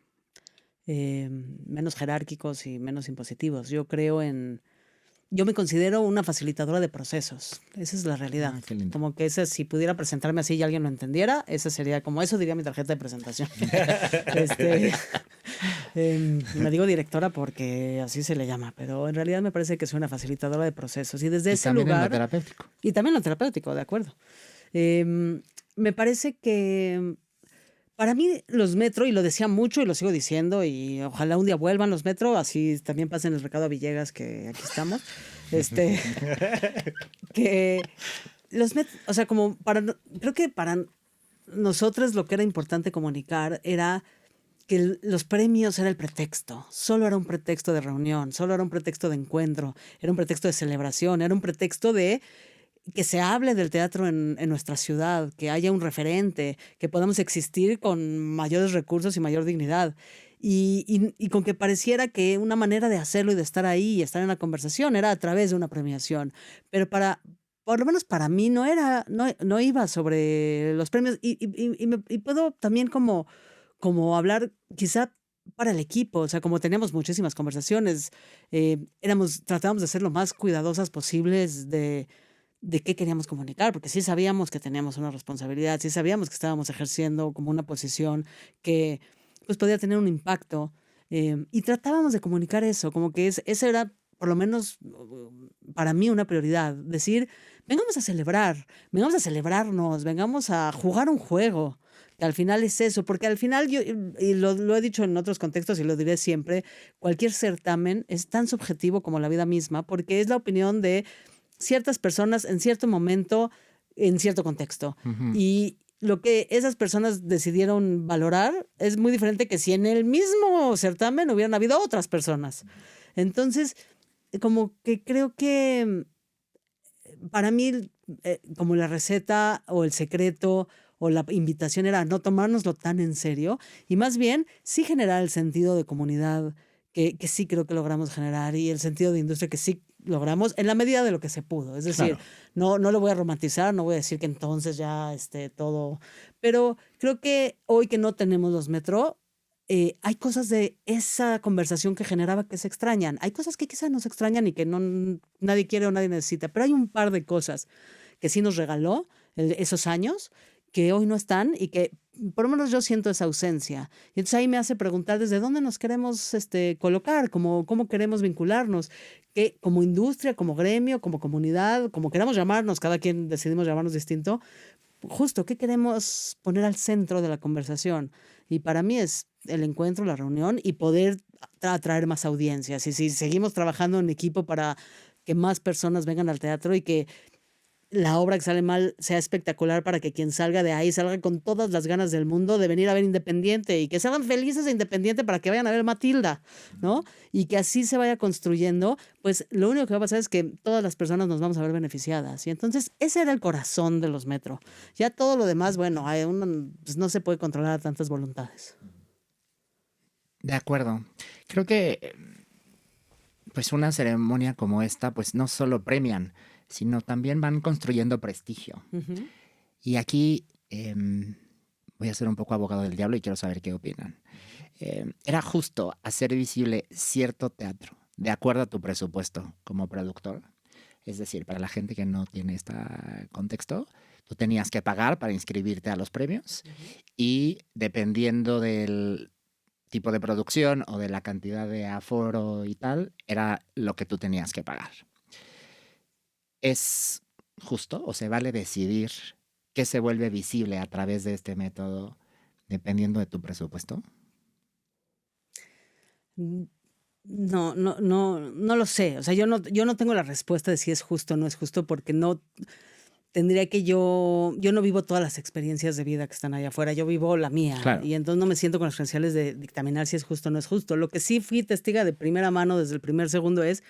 menos jerárquicos y menos impositivos. Yo me considero una facilitadora de procesos. Esa es la realidad. Ah, qué lindo. Como que si pudiera presentarme así y alguien lo entendiera, esa sería como eso diría mi tarjeta de presentación. Me digo directora porque así se le llama, pero en realidad me parece que soy una facilitadora de procesos. Y desde Y ese también en lo lugar, terapéutico. y también lo terapéutico, de acuerdo. Me parece que para mí los Metro, y lo decía mucho y lo sigo diciendo, y ojalá un día vuelvan los Metro, así también pasen el recado a Villegas, que aquí estamos, que los Metro, o sea, creo que para nosotros lo que era importante comunicar era que los premios era el pretexto, solo era un pretexto de reunión, solo era un pretexto de encuentro, era un pretexto de celebración, era un pretexto de que se hable del teatro en nuestra ciudad, que haya un referente, que podamos existir con mayores recursos y mayor dignidad. Y con que pareciera que una manera de hacerlo y de estar ahí y estar en la conversación era a través de una premiación. Pero por lo menos para mí no iba sobre los premios. Y puedo también como hablar quizá para el equipo, o sea, como teníamos muchísimas conversaciones, tratábamos de ser lo más cuidadosas posibles de qué queríamos comunicar, porque sí sabíamos que teníamos una responsabilidad, sí sabíamos que estábamos ejerciendo como una posición que pues podía tener un impacto, y tratábamos de comunicar eso, como que ese era por lo menos para mí una prioridad, decir, vengamos a celebrar, vengamos a celebrarnos, vengamos a jugar un juego, que al final es eso, porque al final yo, y lo he dicho en otros contextos y lo diré siempre, cualquier certamen es tan subjetivo como la vida misma, porque es la opinión de ciertas personas en cierto momento, en cierto contexto. Ujú. Y lo que esas personas decidieron valorar es muy diferente que si en el mismo certamen hubieran habido otras personas. Entonces, como que creo que para mí, como la receta o el secreto o la invitación era no tomárnoslo tan en serio y más bien sí generar el sentido de comunidad que sí creo que logramos generar y el sentido de industria que sí logramos en la medida de lo que se pudo. Es decir, Claro. no lo voy a romantizar, no voy a decir que entonces ya todo, pero creo que hoy que no tenemos los Metro, hay cosas de esa conversación que generaba que se extrañan. Hay cosas que quizás nos extrañan y que nadie quiere o nadie necesita, pero hay un par de cosas que sí nos regaló esos años que hoy no están y que por lo menos yo siento esa ausencia. Y entonces ahí me hace preguntar desde dónde nos queremos colocar, cómo queremos vincularnos, que como industria, como gremio, como comunidad, como queramos llamarnos, cada quien decidimos llamarnos distinto, justo qué queremos poner al centro de la conversación. Y para mí es el encuentro, la reunión y poder atraer más audiencias. Y si seguimos trabajando en equipo para que más personas vengan al teatro y que la obra que sale mal sea espectacular para que quien salga de ahí salga con todas las ganas del mundo de venir a ver Independiente y que salgan felices de Independiente para que vayan a ver Matilda, ¿no? Y que así se vaya construyendo, pues lo único que va a pasar es que todas las personas nos vamos a ver beneficiadas. Y entonces ese era el corazón de los Metro. Ya todo lo demás, bueno, pues no se puede controlar a tantas voluntades. De acuerdo. Creo que pues una ceremonia como esta, pues no solo premian, sino también van construyendo prestigio. Ujú. Y aquí voy a ser un poco abogado del diablo y quiero saber qué opinan. ¿Era justo hacer visible cierto teatro de acuerdo a tu presupuesto como productor? Es decir, para la gente que no tiene este contexto, tú tenías que pagar para inscribirte a los premios y dependiendo del tipo de producción o de la cantidad de aforo y tal, era lo que tú tenías que pagar. ¿Es justo o se vale decidir qué se vuelve visible a través de este método dependiendo de tu presupuesto? Mm, no lo sé. O sea, yo no tengo la respuesta de si es justo o no es justo, porque no tendría que yo no vivo todas las experiencias de vida que están allá afuera, yo vivo la mía. Claro. Y entonces no me siento con las credenciales de dictaminar si es justo o no es justo. Lo que sí fui testiga de primera mano desde el primer segundo es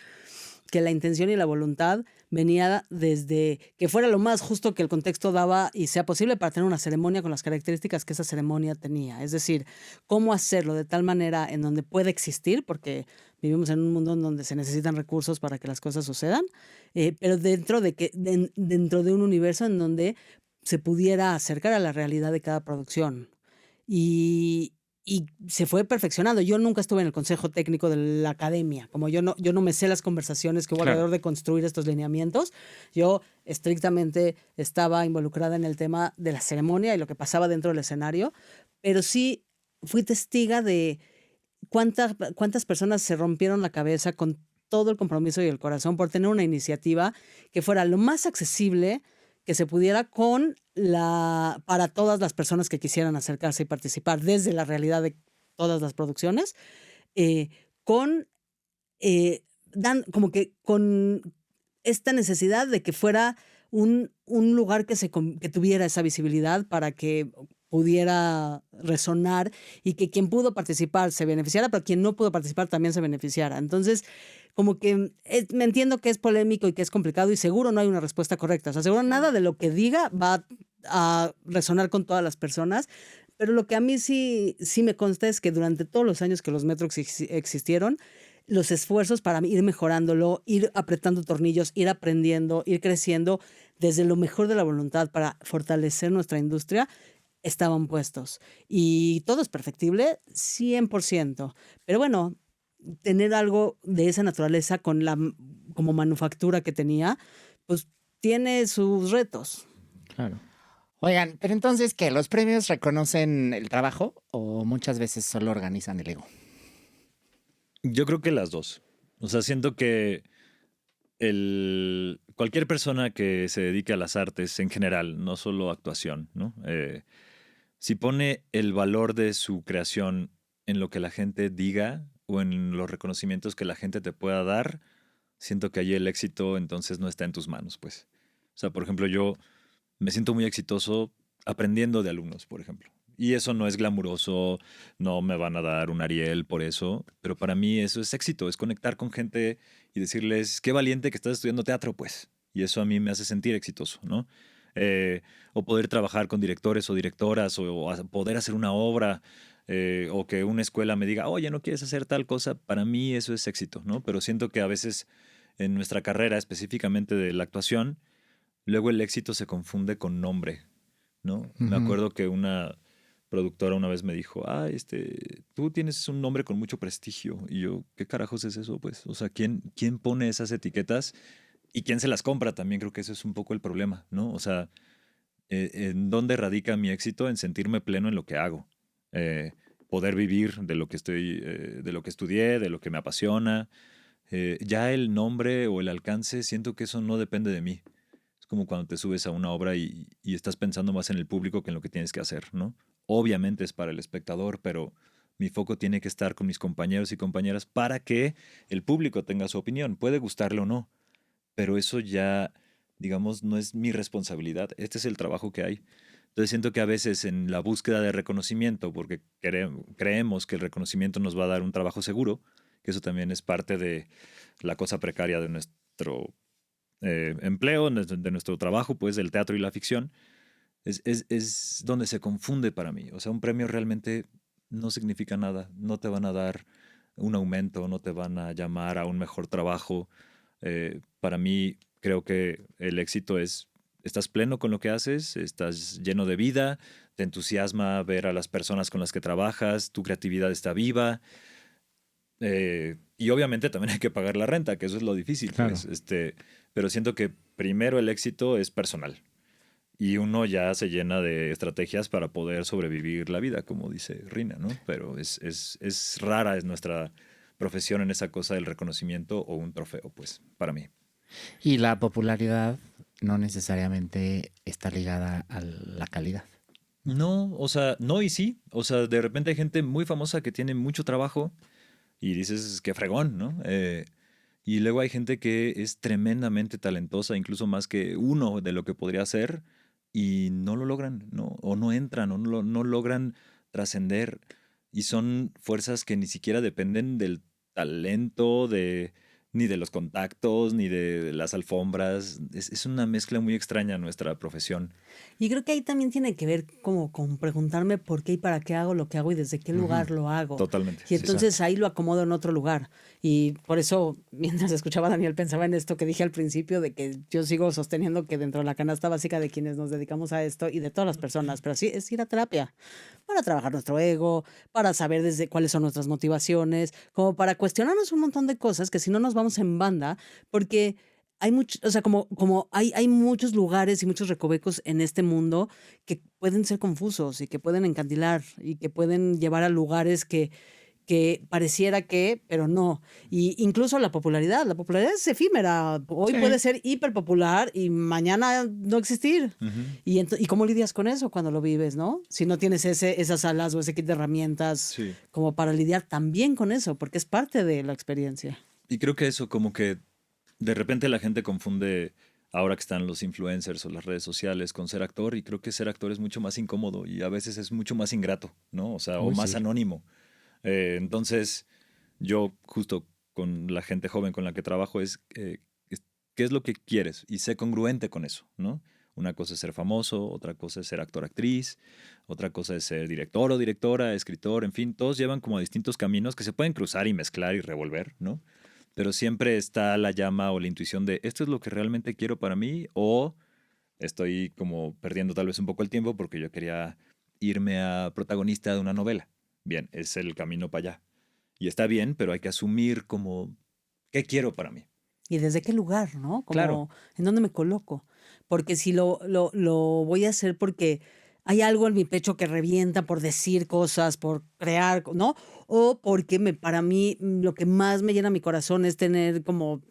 que la intención y la voluntad venía desde que fuera lo más justo que el contexto daba y sea posible para tener una ceremonia con las características que esa ceremonia tenía. Es decir, cómo hacerlo de tal manera en donde puede existir, porque vivimos en un mundo en donde se necesitan recursos para que las cosas sucedan, pero dentro de un universo en donde se pudiera acercar a la realidad de cada producción. Y, y se fue perfeccionando. Yo nunca estuve en el consejo técnico de la academia, como yo no me sé las conversaciones que hubo Claro. alrededor de construir estos lineamientos. Yo estrictamente estaba involucrada en el tema de la ceremonia y lo que pasaba dentro del escenario, pero sí fui testiga de cuántas personas se rompieron la cabeza con todo el compromiso y el corazón por tener una iniciativa que fuera lo más accesible que se pudiera para todas las personas que quisieran acercarse y participar desde la realidad de todas las producciones, eh, con, como que con esta necesidad de que fuera un lugar que tuviera esa visibilidad para que pudiera resonar y que quien pudo participar se beneficiara, pero quien no pudo participar también se beneficiara. Entonces, como que me entiendo que es polémico y que es complicado y seguro no hay una respuesta correcta. O sea, seguro nada de lo que diga va a resonar con todas las personas, pero lo que a mí sí me consta es que durante todos los años que los metros existieron, los esfuerzos para ir mejorándolo, ir apretando tornillos, ir aprendiendo, ir creciendo desde lo mejor de la voluntad para fortalecer nuestra industria, estaban puestos. Y todo es perfectible, 100%. Pero bueno, tener algo de esa naturaleza como manufactura que tenía, pues tiene sus retos. Claro. Oigan, pero entonces, ¿qué? ¿Los premios reconocen el trabajo o muchas veces solo organizan el ego? Yo creo que las dos. O sea, siento que cualquier persona que se dedique a las artes en general, no solo actuación, ¿no? Si pone el valor de su creación en lo que la gente diga o en los reconocimientos que la gente te pueda dar, siento que allí el éxito entonces no está en tus manos, pues. O sea, por ejemplo, yo me siento muy exitoso aprendiendo de alumnos, por ejemplo. Y eso no es glamuroso, no me van a dar un Ariel por eso, pero para mí eso es éxito, es conectar con gente y decirles, qué valiente que estás estudiando teatro, pues. Y eso a mí me hace sentir exitoso, ¿no? O poder trabajar con directores o directoras, o poder hacer una obra, o que una escuela me diga, oye, ¿no quieres hacer tal cosa? Para mí eso es éxito, ¿no? Pero siento que a veces en nuestra carrera, específicamente de la actuación, luego el éxito se confunde con nombre, ¿no? Me acuerdo que una productora una vez me dijo, tú tienes un nombre con mucho prestigio. Y yo, ¿qué carajos es eso? Pues, o sea, ¿quién pone esas etiquetas y quién se las compra? También creo que eso es un poco el problema, ¿no? O sea, ¿en dónde radica mi éxito? En sentirme pleno en lo que hago. Poder vivir de lo que de lo que estudié, de lo que me apasiona. Ya el nombre o el alcance, siento que eso no depende de mí. Es como cuando te subes a una obra y estás pensando más en el público que en lo que tienes que hacer, ¿no? Obviamente es para el espectador, pero mi foco tiene que estar con mis compañeros y compañeras para que el público tenga su opinión. Puede gustarle o no, pero eso ya digamos, no es mi responsabilidad. Este es el trabajo que hay. Entonces siento que a veces en la búsqueda de reconocimiento, porque creemos que el reconocimiento nos va a dar un trabajo seguro, que eso también es parte de la cosa precaria de nuestro empleo, de nuestro trabajo, pues del teatro y la ficción, es donde se confunde para mí. O sea, un premio realmente no significa nada. No te van a dar un aumento, no te van a llamar a un mejor trabajo. Para mí, creo que el éxito es, estás pleno con lo que haces, estás lleno de vida, te entusiasma ver a las personas con las que trabajas, tu creatividad está viva. Y obviamente también hay que pagar la renta, que eso es lo difícil, Claro. pues, pero siento que primero el éxito es personal y uno ya se llena de estrategias para poder sobrevivir la vida, como dice Rina, ¿no? Pero es rara es nuestra profesión en esa cosa del reconocimiento o un trofeo, pues, para mí. Y la popularidad no necesariamente está ligada a la calidad. No, o sea, no y sí. O sea, de repente hay gente muy famosa que tiene mucho trabajo y dices, qué fregón, ¿no? Y luego hay gente que es tremendamente talentosa, incluso más que uno de lo que podría ser, y no lo logran, ¿no? O no entran, o no logran trascender. Y son fuerzas que ni siquiera dependen del talento, ni de los contactos, ni de las alfombras. Es una mezcla muy extraña nuestra profesión. Y creo que ahí también tiene que ver como con preguntarme por qué y para qué hago lo que hago y desde qué lugar lo hago. Totalmente, Y sí, sí. entonces ahí lo acomodo en otro lugar. Y por eso, mientras escuchaba a Daniel, pensaba en esto que dije al principio, de que yo sigo sosteniendo que dentro de la canasta básica de quienes nos dedicamos a esto y de todas las personas, pero sí, es ir a terapia para trabajar nuestro ego, para saber desde cuáles son nuestras motivaciones, como para cuestionarnos un montón de cosas que si no nos vamos en banda, porque hay mucho, o sea, como hay muchos lugares y muchos recovecos en este mundo que pueden ser confusos y que pueden encandilar y que pueden llevar a lugares que pareciera que, pero no. Y incluso la popularidad es efímera. Hoy Sí. puede ser hiper popular y mañana no existir. Ujú. ¿Y cómo lidias con eso cuando lo vives, no? Si no tienes esas alas o ese kit de herramientas Sí. como para lidiar también con eso, porque es parte de la experiencia. Y creo que eso como que de repente la gente confunde ahora que están los influencers o las redes sociales con ser actor y creo que ser actor es mucho más incómodo y a veces es mucho más ingrato, ¿no? O sea, o Uy, más sí. anónimo. Entonces, yo justo con la gente joven con la que trabajo ¿qué es lo que quieres? Y sé congruente con eso, ¿no? Una cosa es ser famoso, otra cosa es ser actor, actriz, otra cosa es ser director o directora, escritor, en fin, todos llevan como distintos caminos que se pueden cruzar y mezclar y revolver, ¿no? Pero siempre está la llama o la intuición de esto es lo que realmente quiero para mí o estoy como perdiendo tal vez un poco el tiempo porque yo quería irme a protagonista de una novela. Bien, es el camino para allá. Y está bien, pero hay que asumir como qué quiero para mí. ¿Y desde qué lugar, no? Claro. Como, ¿en dónde me coloco? Porque si lo voy a hacer porque hay algo en mi pecho que revienta por decir cosas, por crear, ¿no? O porque para mí lo que más me llena mi corazón es tener como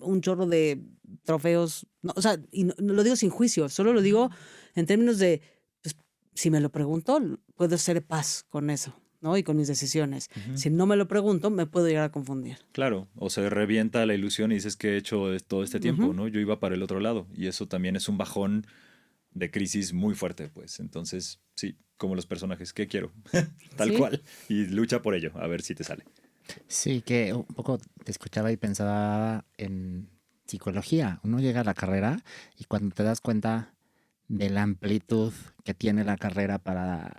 un chorro de trofeos, ¿no? O sea, y no lo digo sin juicio, solo lo digo en términos de, pues, si me lo pregunto, puedo hacer paz con eso, ¿no? Y con mis decisiones. Ujú. Si no me lo pregunto, me puedo llegar a confundir. Claro, o se revienta la ilusión y dices que he hecho todo este tiempo, Ujú. ¿no? Yo iba para el otro lado y eso también es un bajón de crisis muy fuerte, pues. Entonces, sí, como los personajes, ¿qué quiero? Tal Sí. cual. Y lucha por ello, a ver si te sale. Sí, que un poco te escuchaba y pensaba en psicología. Uno llega a la carrera y cuando te das cuenta de la amplitud que tiene la carrera para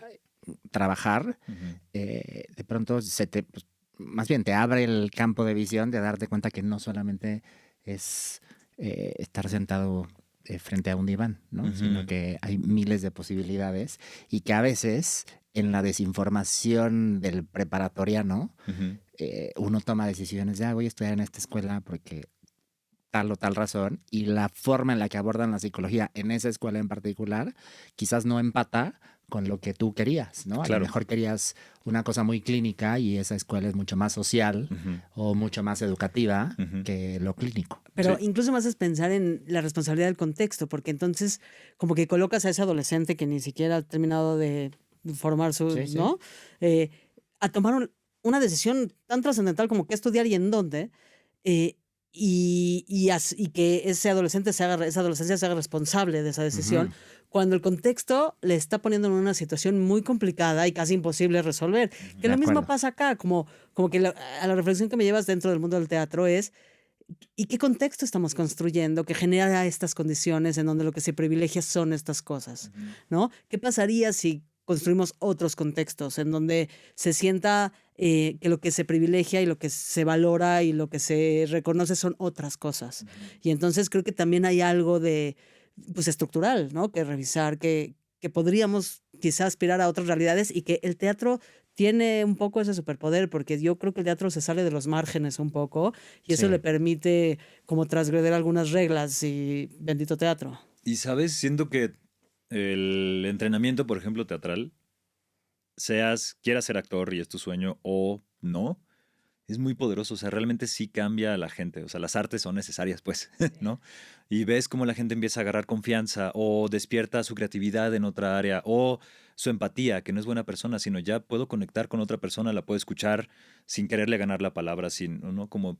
trabajar, Ujú. de pronto pues, más bien te abre el campo de visión de darte cuenta que no solamente es estar sentado frente a un diván, ¿no? Ujú. Sino que hay miles de posibilidades y que a veces en la desinformación del preparatoriano, Ujú. uno toma decisiones de, voy a estudiar en esta escuela porque tal o tal razón, y la forma en la que abordan la psicología en esa escuela en particular, quizás no empata con lo que tú querías, ¿no? A Claro. lo mejor querías una cosa muy clínica y esa escuela es mucho más social Ujú. o mucho más educativa Ujú. que lo clínico. Pero Sí. incluso más es pensar en la responsabilidad del contexto, porque entonces como que colocas a ese adolescente que ni siquiera ha terminado de formar su, Sí, sí. ¿no? A tomar una decisión tan trascendental como qué estudiar y en dónde, eh, y que esa adolescencia se haga responsable de esa decisión, Ujú. cuando el contexto le está poniendo en una situación muy complicada y casi imposible de resolver. Que De lo mismo acuerdo. pasa acá, como que a la reflexión que me llevas dentro del mundo del teatro es, ¿y qué contexto estamos construyendo que genera estas condiciones en donde lo que se privilegia son estas cosas? ¿No? ¿Qué pasaría si construimos otros contextos en donde se sienta que lo que se privilegia y lo que se valora y lo que se reconoce son otras cosas? Y entonces creo que también hay algo de, pues, estructural, ¿no? Que revisar, que podríamos quizás aspirar a otras realidades y que el teatro tiene un poco ese superpoder, porque yo creo que el teatro se sale de los márgenes un poco y eso Sí. le permite como transgredir algunas reglas y bendito teatro. Y sabes, siento que el entrenamiento, por ejemplo, teatral, quieras ser actor y es tu sueño o no, es muy poderoso. O sea, realmente sí cambia a la gente. O sea, las artes son necesarias, pues, ¿no? Y ves cómo la gente empieza a agarrar confianza o despierta su creatividad en otra área o su empatía, que no es buena persona, sino ya puedo conectar con otra persona, la puedo escuchar sin quererle ganar la palabra, sin, ¿no? Como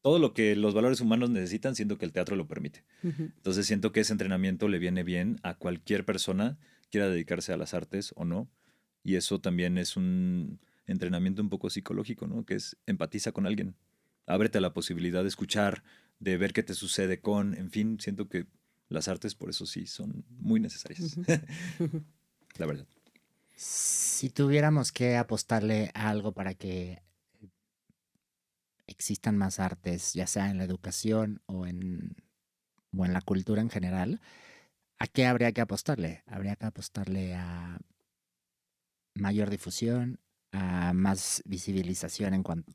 todo lo que los valores humanos necesitan, siento que el teatro lo permite. Ujú. Entonces siento que ese entrenamiento le viene bien a cualquier persona, quiera dedicarse a las artes o no. Y eso también es un entrenamiento un poco psicológico, ¿no? Que es empatiza con alguien. Ábrete a la posibilidad de escuchar, de ver qué te sucede con, en fin, siento que las artes por eso sí son muy necesarias. La verdad. Si tuviéramos que apostarle a algo para que existan más artes, ya sea en la educación o en la cultura en general, ¿a qué habría que apostarle? Habría que apostarle a mayor difusión, a más visibilización en cuanto,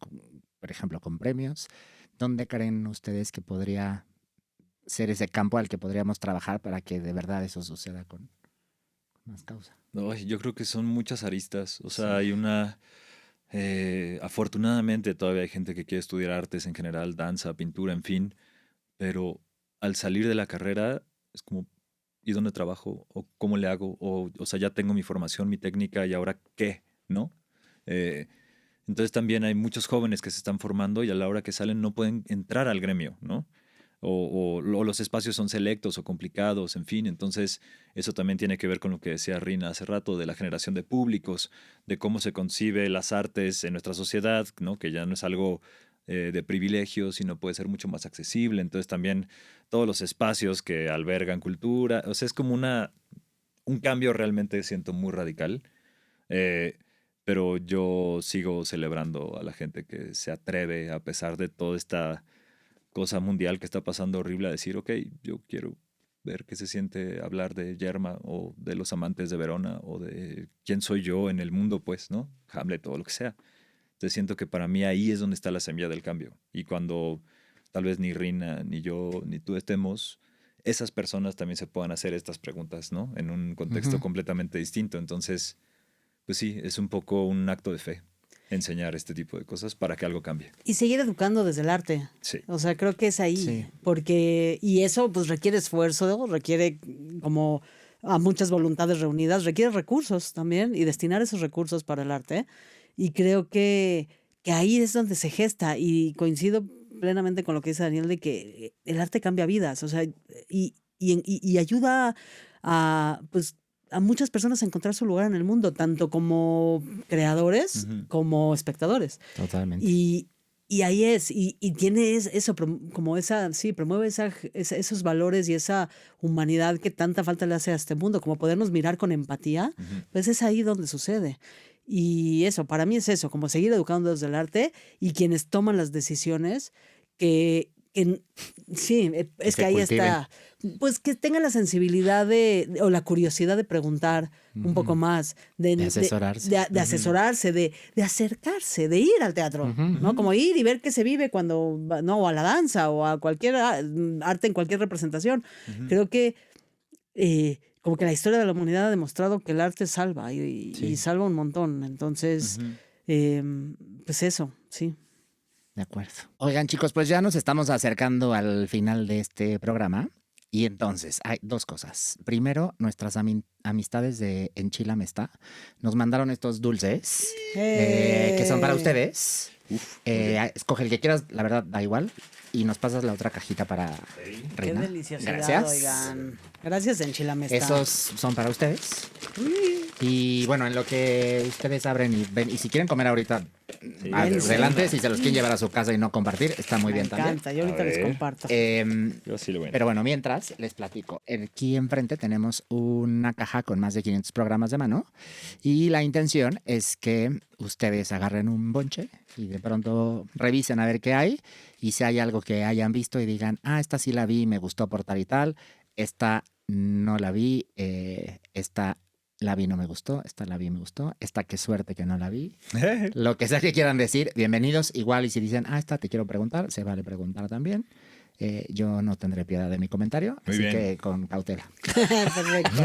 por ejemplo, con premios. ¿Dónde creen ustedes que podría ser ese campo al que podríamos trabajar para que de verdad eso suceda con más causa? No, yo creo que son muchas aristas. O sea, Sí. hay una... afortunadamente todavía hay gente que quiere estudiar artes en general, danza, pintura, en fin, pero al salir de la carrera es como, ¿y dónde trabajo? ¿O cómo le hago? O sea, ya tengo mi formación, mi técnica, ¿y ahora qué? ¿No? Eh, entonces también hay muchos jóvenes que se están formando y a la hora que salen no pueden entrar al gremio, ¿no? O los espacios son selectos o complicados, en fin. Entonces eso también tiene que ver con lo que decía Rina hace rato, de la generación de públicos, de cómo se concibe las artes en nuestra sociedad, ¿no? Que ya no es algo de privilegio, sino puede ser mucho más accesible. Entonces también todos los espacios que albergan cultura, o sea, es como un cambio realmente siento muy radical. Eh, pero yo sigo celebrando a la gente que se atreve, a pesar de toda esta cosa mundial que está pasando horrible, a decir, ok, yo quiero ver qué se siente hablar de Yerma o de los amantes de Verona o de quién soy yo en el mundo, pues, ¿no? Hamlet o lo que sea. Entonces siento que para mí ahí es donde está la semilla del cambio. Y cuando tal vez ni Rina, ni yo, ni tú estemos, esas personas también se puedan hacer estas preguntas, ¿no? En un contexto Ujú. completamente distinto. Entonces, pues sí, es un poco un acto de fe enseñar este tipo de cosas para que algo cambie. Y seguir educando desde el arte. Sí. O sea, creo que es ahí, Sí. porque, y eso pues requiere esfuerzo, requiere como a muchas voluntades reunidas, requiere recursos también y destinar esos recursos para el arte. Y creo que ahí es donde se gesta y coincido plenamente con lo que dice Daniel de que el arte cambia vidas, o sea, y ayuda a, pues, a muchas personas a encontrar su lugar en el mundo, tanto como creadores Ujú. como espectadores. Totalmente. Y ahí es, y tiene eso, como esa, sí, promueve esos valores y esa humanidad que tanta falta le hace a este mundo, como podernos mirar con empatía, Ujú. pues es ahí donde sucede. Y eso, para mí es eso, como seguir educando desde el arte y quienes toman las decisiones que sí, es que se ahí cultiven. está, pues que tengan la sensibilidad o la curiosidad de preguntar un poco Ujú. más, De asesorarse. de asesorarse, de acercarse, de ir al teatro, Ujú. ¿no? Ujú. Como ir y ver qué se vive cuando, no, o a la danza o a cualquier arte en cualquier representación. Ujú. Creo que como que la historia de la humanidad ha demostrado que el arte salva y Sí. salva un montón. Entonces, Ujú. pues eso, sí. De acuerdo. Oigan, chicos, pues ya nos estamos acercando al final de este programa. Y entonces, hay dos cosas. Primero, nuestras amistades de Enchilamesta nos mandaron estos dulces que son para ustedes. Escoge el que quieras, la verdad, da igual. Y nos pasas la otra cajita para Qué Reina. deliciosidad, Gracias. oigan. Gracias, Enchilamesta. Esos son para ustedes. Y bueno, en lo que ustedes abren y ven, y si quieren comer ahorita, adelante. Si se los quieren llevar a su casa y no compartir, está muy bien Me también. encanta, yo ahorita A les ver. comparto. Yo sí lo voy a Pero bueno, mientras les platico. Aquí enfrente tenemos una caja con más de 500 programas de mano y la intención es que ustedes agarren un bonche y de pronto revisen a ver qué hay y si hay algo que hayan visto y digan, esta sí la vi, me gustó por tal y tal, esta no la vi, esta la vi, no me gustó, esta la vi, me gustó, esta qué suerte que no la vi. Lo que sea que quieran decir, bienvenidos. Igual, y si dicen, esta te quiero preguntar, se vale preguntar también. Yo no tendré piedad de mi comentario, Muy así bien. que con cautela. Perfecto.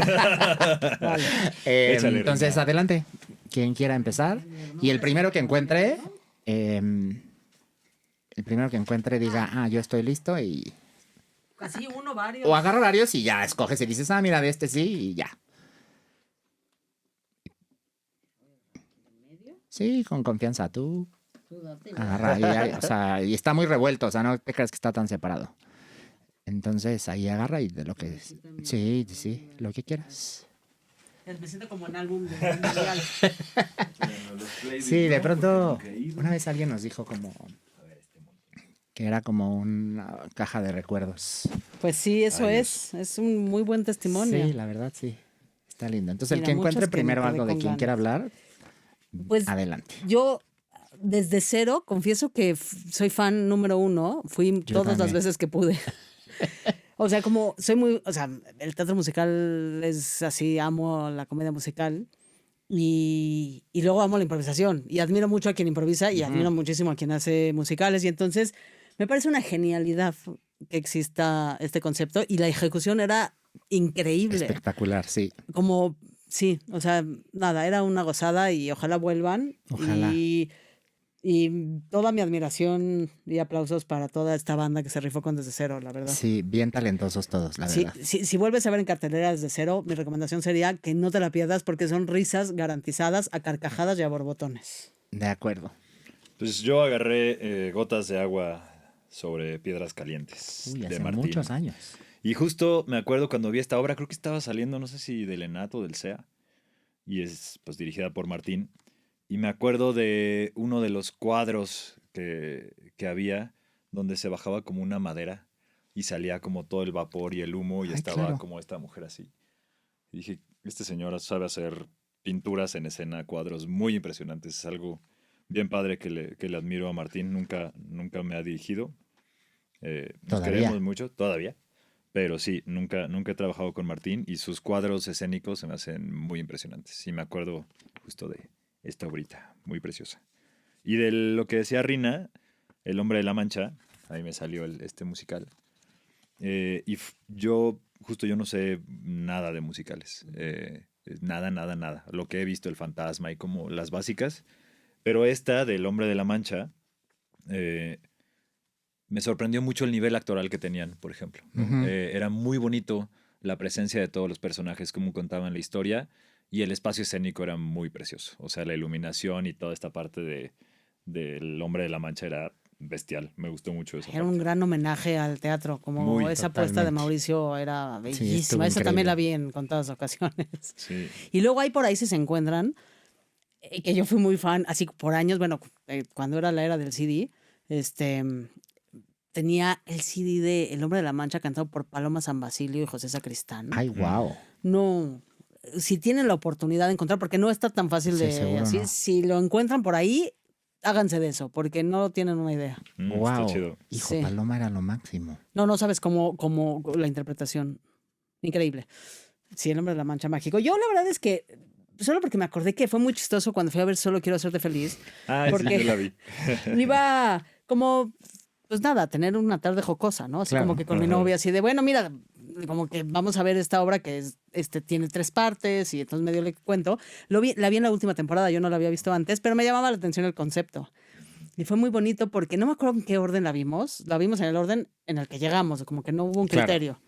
Vale. Échale, Entonces, Reina. adelante. Quien quiera empezar. Y el primero que encuentre, diga, yo estoy listo. Y... Así, uno, varios. O agarra varios y ya escoges y dices, mira, de este sí, y ya. Sí, con confianza. Tú agarra. Y está muy revuelto, o sea, no te creas que está tan separado. Entonces, ahí agarra y de lo que... Sí, lo que quieras. Me siento como en álbum de mundial. Sí, de pronto, una vez alguien nos dijo como que era como una caja de recuerdos. Pues sí, eso es un muy buen testimonio. Sí, la verdad, sí. Está lindo. Entonces, Mira, el que encuentre muchos que me primero quedé algo de con quien quiera ganas. hablar, Pues adelante. yo desde cero confieso que soy fan número 1. Fui Yo todas las también. veces que pude. O sea, como soy muy, o sea, el teatro musical es así, amo la comedia musical y luego amo la improvisación y admiro mucho a quien improvisa y admiro muchísimo a quien hace musicales y entonces me parece una genialidad que exista este concepto y la ejecución era increíble. Espectacular, sí. Como, sí, o sea, nada, era una gozada y ojalá vuelvan. Ojalá. Y toda mi admiración y aplausos para toda esta banda que se rifó con Desde Cero, la verdad. Sí, bien talentosos todos, la Sí, verdad. si vuelves a ver en cartelera Desde Cero, mi recomendación sería que no te la pierdas porque son risas garantizadas a carcajadas y a borbotones. De acuerdo. Pues yo agarré Gotas de agua sobre piedras calientes Uy, de hace Martín. muchos años. Y justo me acuerdo cuando vi esta obra, creo que estaba saliendo, no sé si del ENAT o del SEA, y es pues dirigida por Martín. Y me acuerdo de uno de los cuadros que había, donde se bajaba como una madera y salía como todo el vapor y el humo y Ay, estaba claro. como esta mujer así. Y dije, este señor sabe hacer pinturas en escena, cuadros muy impresionantes. Es algo bien padre que le admiro a Martín. Nunca me ha dirigido. Nos Todavía. queremos mucho, todavía. Pero sí, nunca he trabajado con Martín y sus cuadros escénicos se me hacen muy impresionantes. Y me acuerdo justo de esta obrita, muy preciosa. Y de lo que decía Rina, El Hombre de la Mancha, ahí me salió este musical. Yo no sé nada de musicales. Nada. Lo que he visto, El Fantasma y como las básicas. Pero esta del Hombre de la Mancha, me sorprendió mucho el nivel actoral que tenían, por ejemplo, ¿no? Ujú. Era muy bonito la presencia de todos los personajes, cómo contaban la historia, y el espacio escénico era muy precioso. O sea, la iluminación y toda esta parte del Hombre de la Mancha era bestial. Me gustó mucho eso. Era un gran homenaje al teatro, como Muy, esa apuesta de totalmente. Mauricio era estuvo bellísima. Esa también increíble. la vi en contadas ocasiones. Sí. Y luego hay por ahí, si se encuentran, que yo fui muy fan, así por años, bueno, cuando era la era del CD, tenía el CD de El Hombre de la Mancha cantado por Paloma San Basilio y José Sacristán. Ay, wow. No, si tienen la oportunidad de encontrar, porque no está tan fácil Sí, de seguro así, no. si lo encuentran por ahí, háganse de eso, porque no tienen una idea. Está Wow. chido. Hijo, Sí. Paloma era lo máximo. No sabes cómo la interpretación. Increíble. Sí, El Hombre de la Mancha mágico. Yo la verdad es que, solo porque me acordé que fue muy chistoso cuando fui a ver Solo Quiero Hacerte Feliz, Ah, Porque- sí, yo la vi. iba como, pues nada, tener una tarde jocosa, ¿no? Así Claro. como que con mi Ajá. novia, así de, bueno, mira, como que vamos a ver esta obra que es, tiene 3 partes y entonces medio le cuento. La vi en la última temporada, yo no la había visto antes, pero me llamaba la atención el concepto. Y fue muy bonito porque no me acuerdo en qué orden la vimos en el orden en el que llegamos, como que no hubo un Claro. criterio.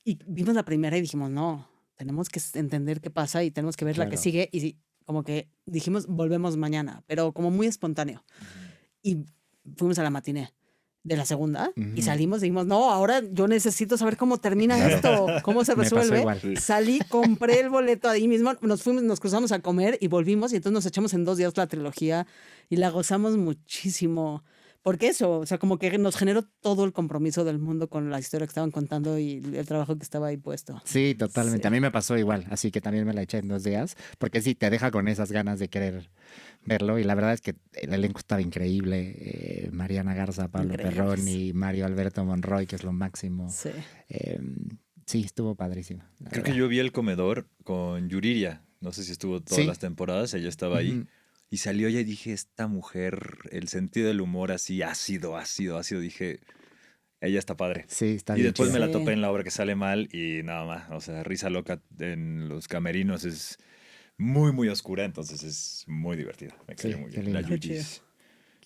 Y vimos la primera y dijimos, no, tenemos que entender qué pasa y tenemos que ver la que Claro. sigue. Y como que dijimos, volvemos mañana, pero como muy espontáneo. Y fuimos a la matiné de la segunda y Ujú. salimos y dijimos, no, ahora yo necesito saber cómo termina esto, cómo se Me pasó resuelve. igual. Sí. Salí, compré el boleto ahí mismo, nos fuimos, nos cruzamos a comer y volvimos y entonces nos echamos en 2 días la trilogía y la gozamos muchísimo. Porque eso, o sea, como que nos generó todo el compromiso del mundo con la historia que estaban contando y el trabajo que estaba ahí puesto. Sí, totalmente. Sí. A mí me pasó igual, así que también me la eché en 2 días, porque sí, te deja con esas ganas de querer verlo y la verdad es que el elenco estaba increíble. Mariana Garza, Pablo Increíbles. Perroni, Mario Alberto Monroy, que es lo máximo. Sí. Eh, sí, estuvo padrísimo. la Creo que verdad. yo vi El Comedor con Yuriria. No sé si estuvo todas Sí. las temporadas, ella estaba ahí. Ujú. Y salió ella y dije, esta mujer, el sentido del humor así, ácido. Dije, ella está padre. Sí, está Y bien después chido. me la Sí. topé en la obra que sale mal y nada más. O sea, risa loca en los camerinos es muy, muy oscura, entonces es muy divertida. Me Sí, cayó muy qué bien. La lindo. Qué Yuyis.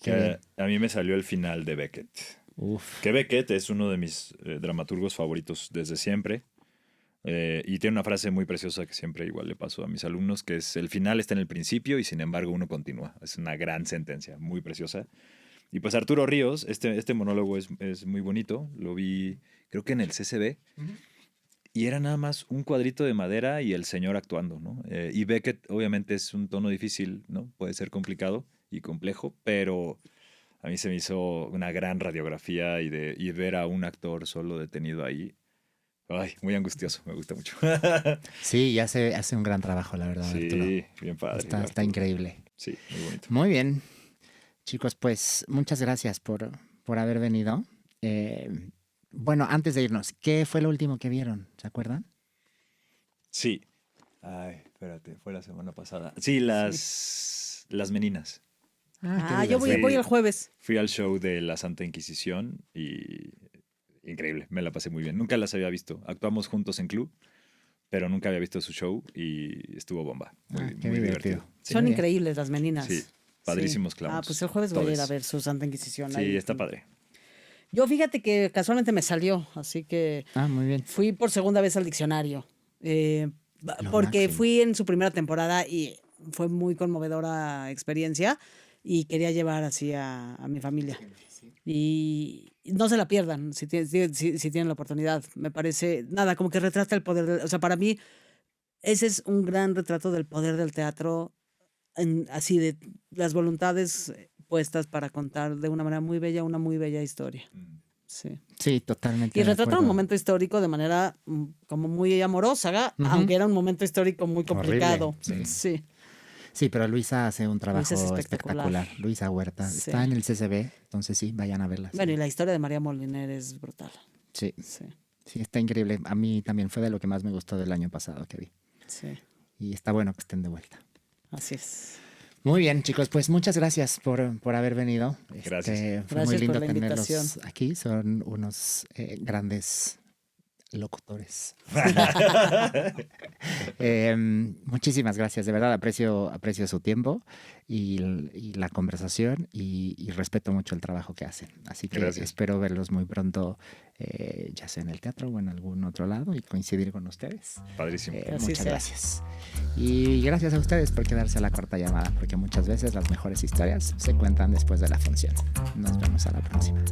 Qué bien. A mí me salió el final de Beckett. Uf. Que Beckett es uno de mis dramaturgos favoritos desde siempre. Y tiene una frase muy preciosa que siempre igual le paso a mis alumnos, que es el final está en el principio y sin embargo uno continúa. Es una gran sentencia, muy preciosa. Y pues Arturo Ríos, este monólogo es muy bonito, lo vi creo que en el CCB y era nada más un cuadrito de madera y el señor actuando, ¿no? Y Beckett obviamente es un tono difícil, ¿no? Puede ser complicado y complejo, pero a mí se me hizo una gran radiografía y ver a un actor solo detenido ahí. Ay, muy angustioso, me gusta mucho. Sí, y hace un gran trabajo, la verdad, Arturo. Sí, bien padre. Está Arturo. increíble. Sí, muy bonito. Muy bien. Chicos, pues muchas gracias por haber venido. Bueno, antes de irnos, ¿qué fue lo último que vieron? ¿Se acuerdan? Sí. Ay, espérate, fue la semana pasada. Sí, las Meninas. Ah, qué yo voy, Sí. divertido. voy el jueves. Fui al show de la Santa Inquisición y increíble, me la pasé muy bien. Nunca las había visto. Actuamos juntos en club, pero nunca había visto su show y estuvo bomba. Muy, Qué muy divertido. divertido. Sí, Son muy bien. increíbles las meninas. Sí, padrísimos clowns. Ah, pues el jueves voy a ir a Todes. ver su Santa Inquisición. Sí, ahí. está padre. Yo fíjate que casualmente me salió, así que Ah, muy bien. fui por segunda vez al diccionario. Lo Porque máximo. fui en su primera temporada y fue muy conmovedora experiencia y quería llevar así a mi familia. Y no se la pierdan si tienen la oportunidad. Me parece, nada, como que retrata el poder, o sea, para mí ese es un gran retrato del poder del teatro, así de las voluntades puestas para contar de una manera muy bella una muy bella historia. Sí. Sí, totalmente. Y de retrata un acuerdo. momento histórico de manera como muy amorosa, Ujú. aunque era un momento histórico muy Horrible, complicado. sí. Sí. Sí, pero Luisa hace un trabajo es espectacular. espectacular. Luisa Huerta. Sí. Está en el CCB, entonces sí, vayan a verla. Bueno, y la historia de María Moliner es brutal. Sí, Sí, sí, está increíble. A mí también fue de lo que más me gustó del año pasado que vi. sí, Y está bueno que estén de vuelta. así es. Muy bien, chicos, pues muchas gracias por haber venido. Gracias. Fue muy Gracias por lindo la tenerlos invitación. aquí. Son unos grandes locutores. Muchísimas gracias, de verdad aprecio su tiempo y la conversación y respeto mucho el trabajo que hacen. Así que Gracias. espero verlos muy pronto, ya sea en el teatro o en algún otro lado y coincidir con ustedes. Padrísimo. Así Muchas sea. gracias. Y gracias a ustedes por quedarse a la corta llamada, porque muchas veces las mejores historias se cuentan después de la función. Nos vemos a la próxima.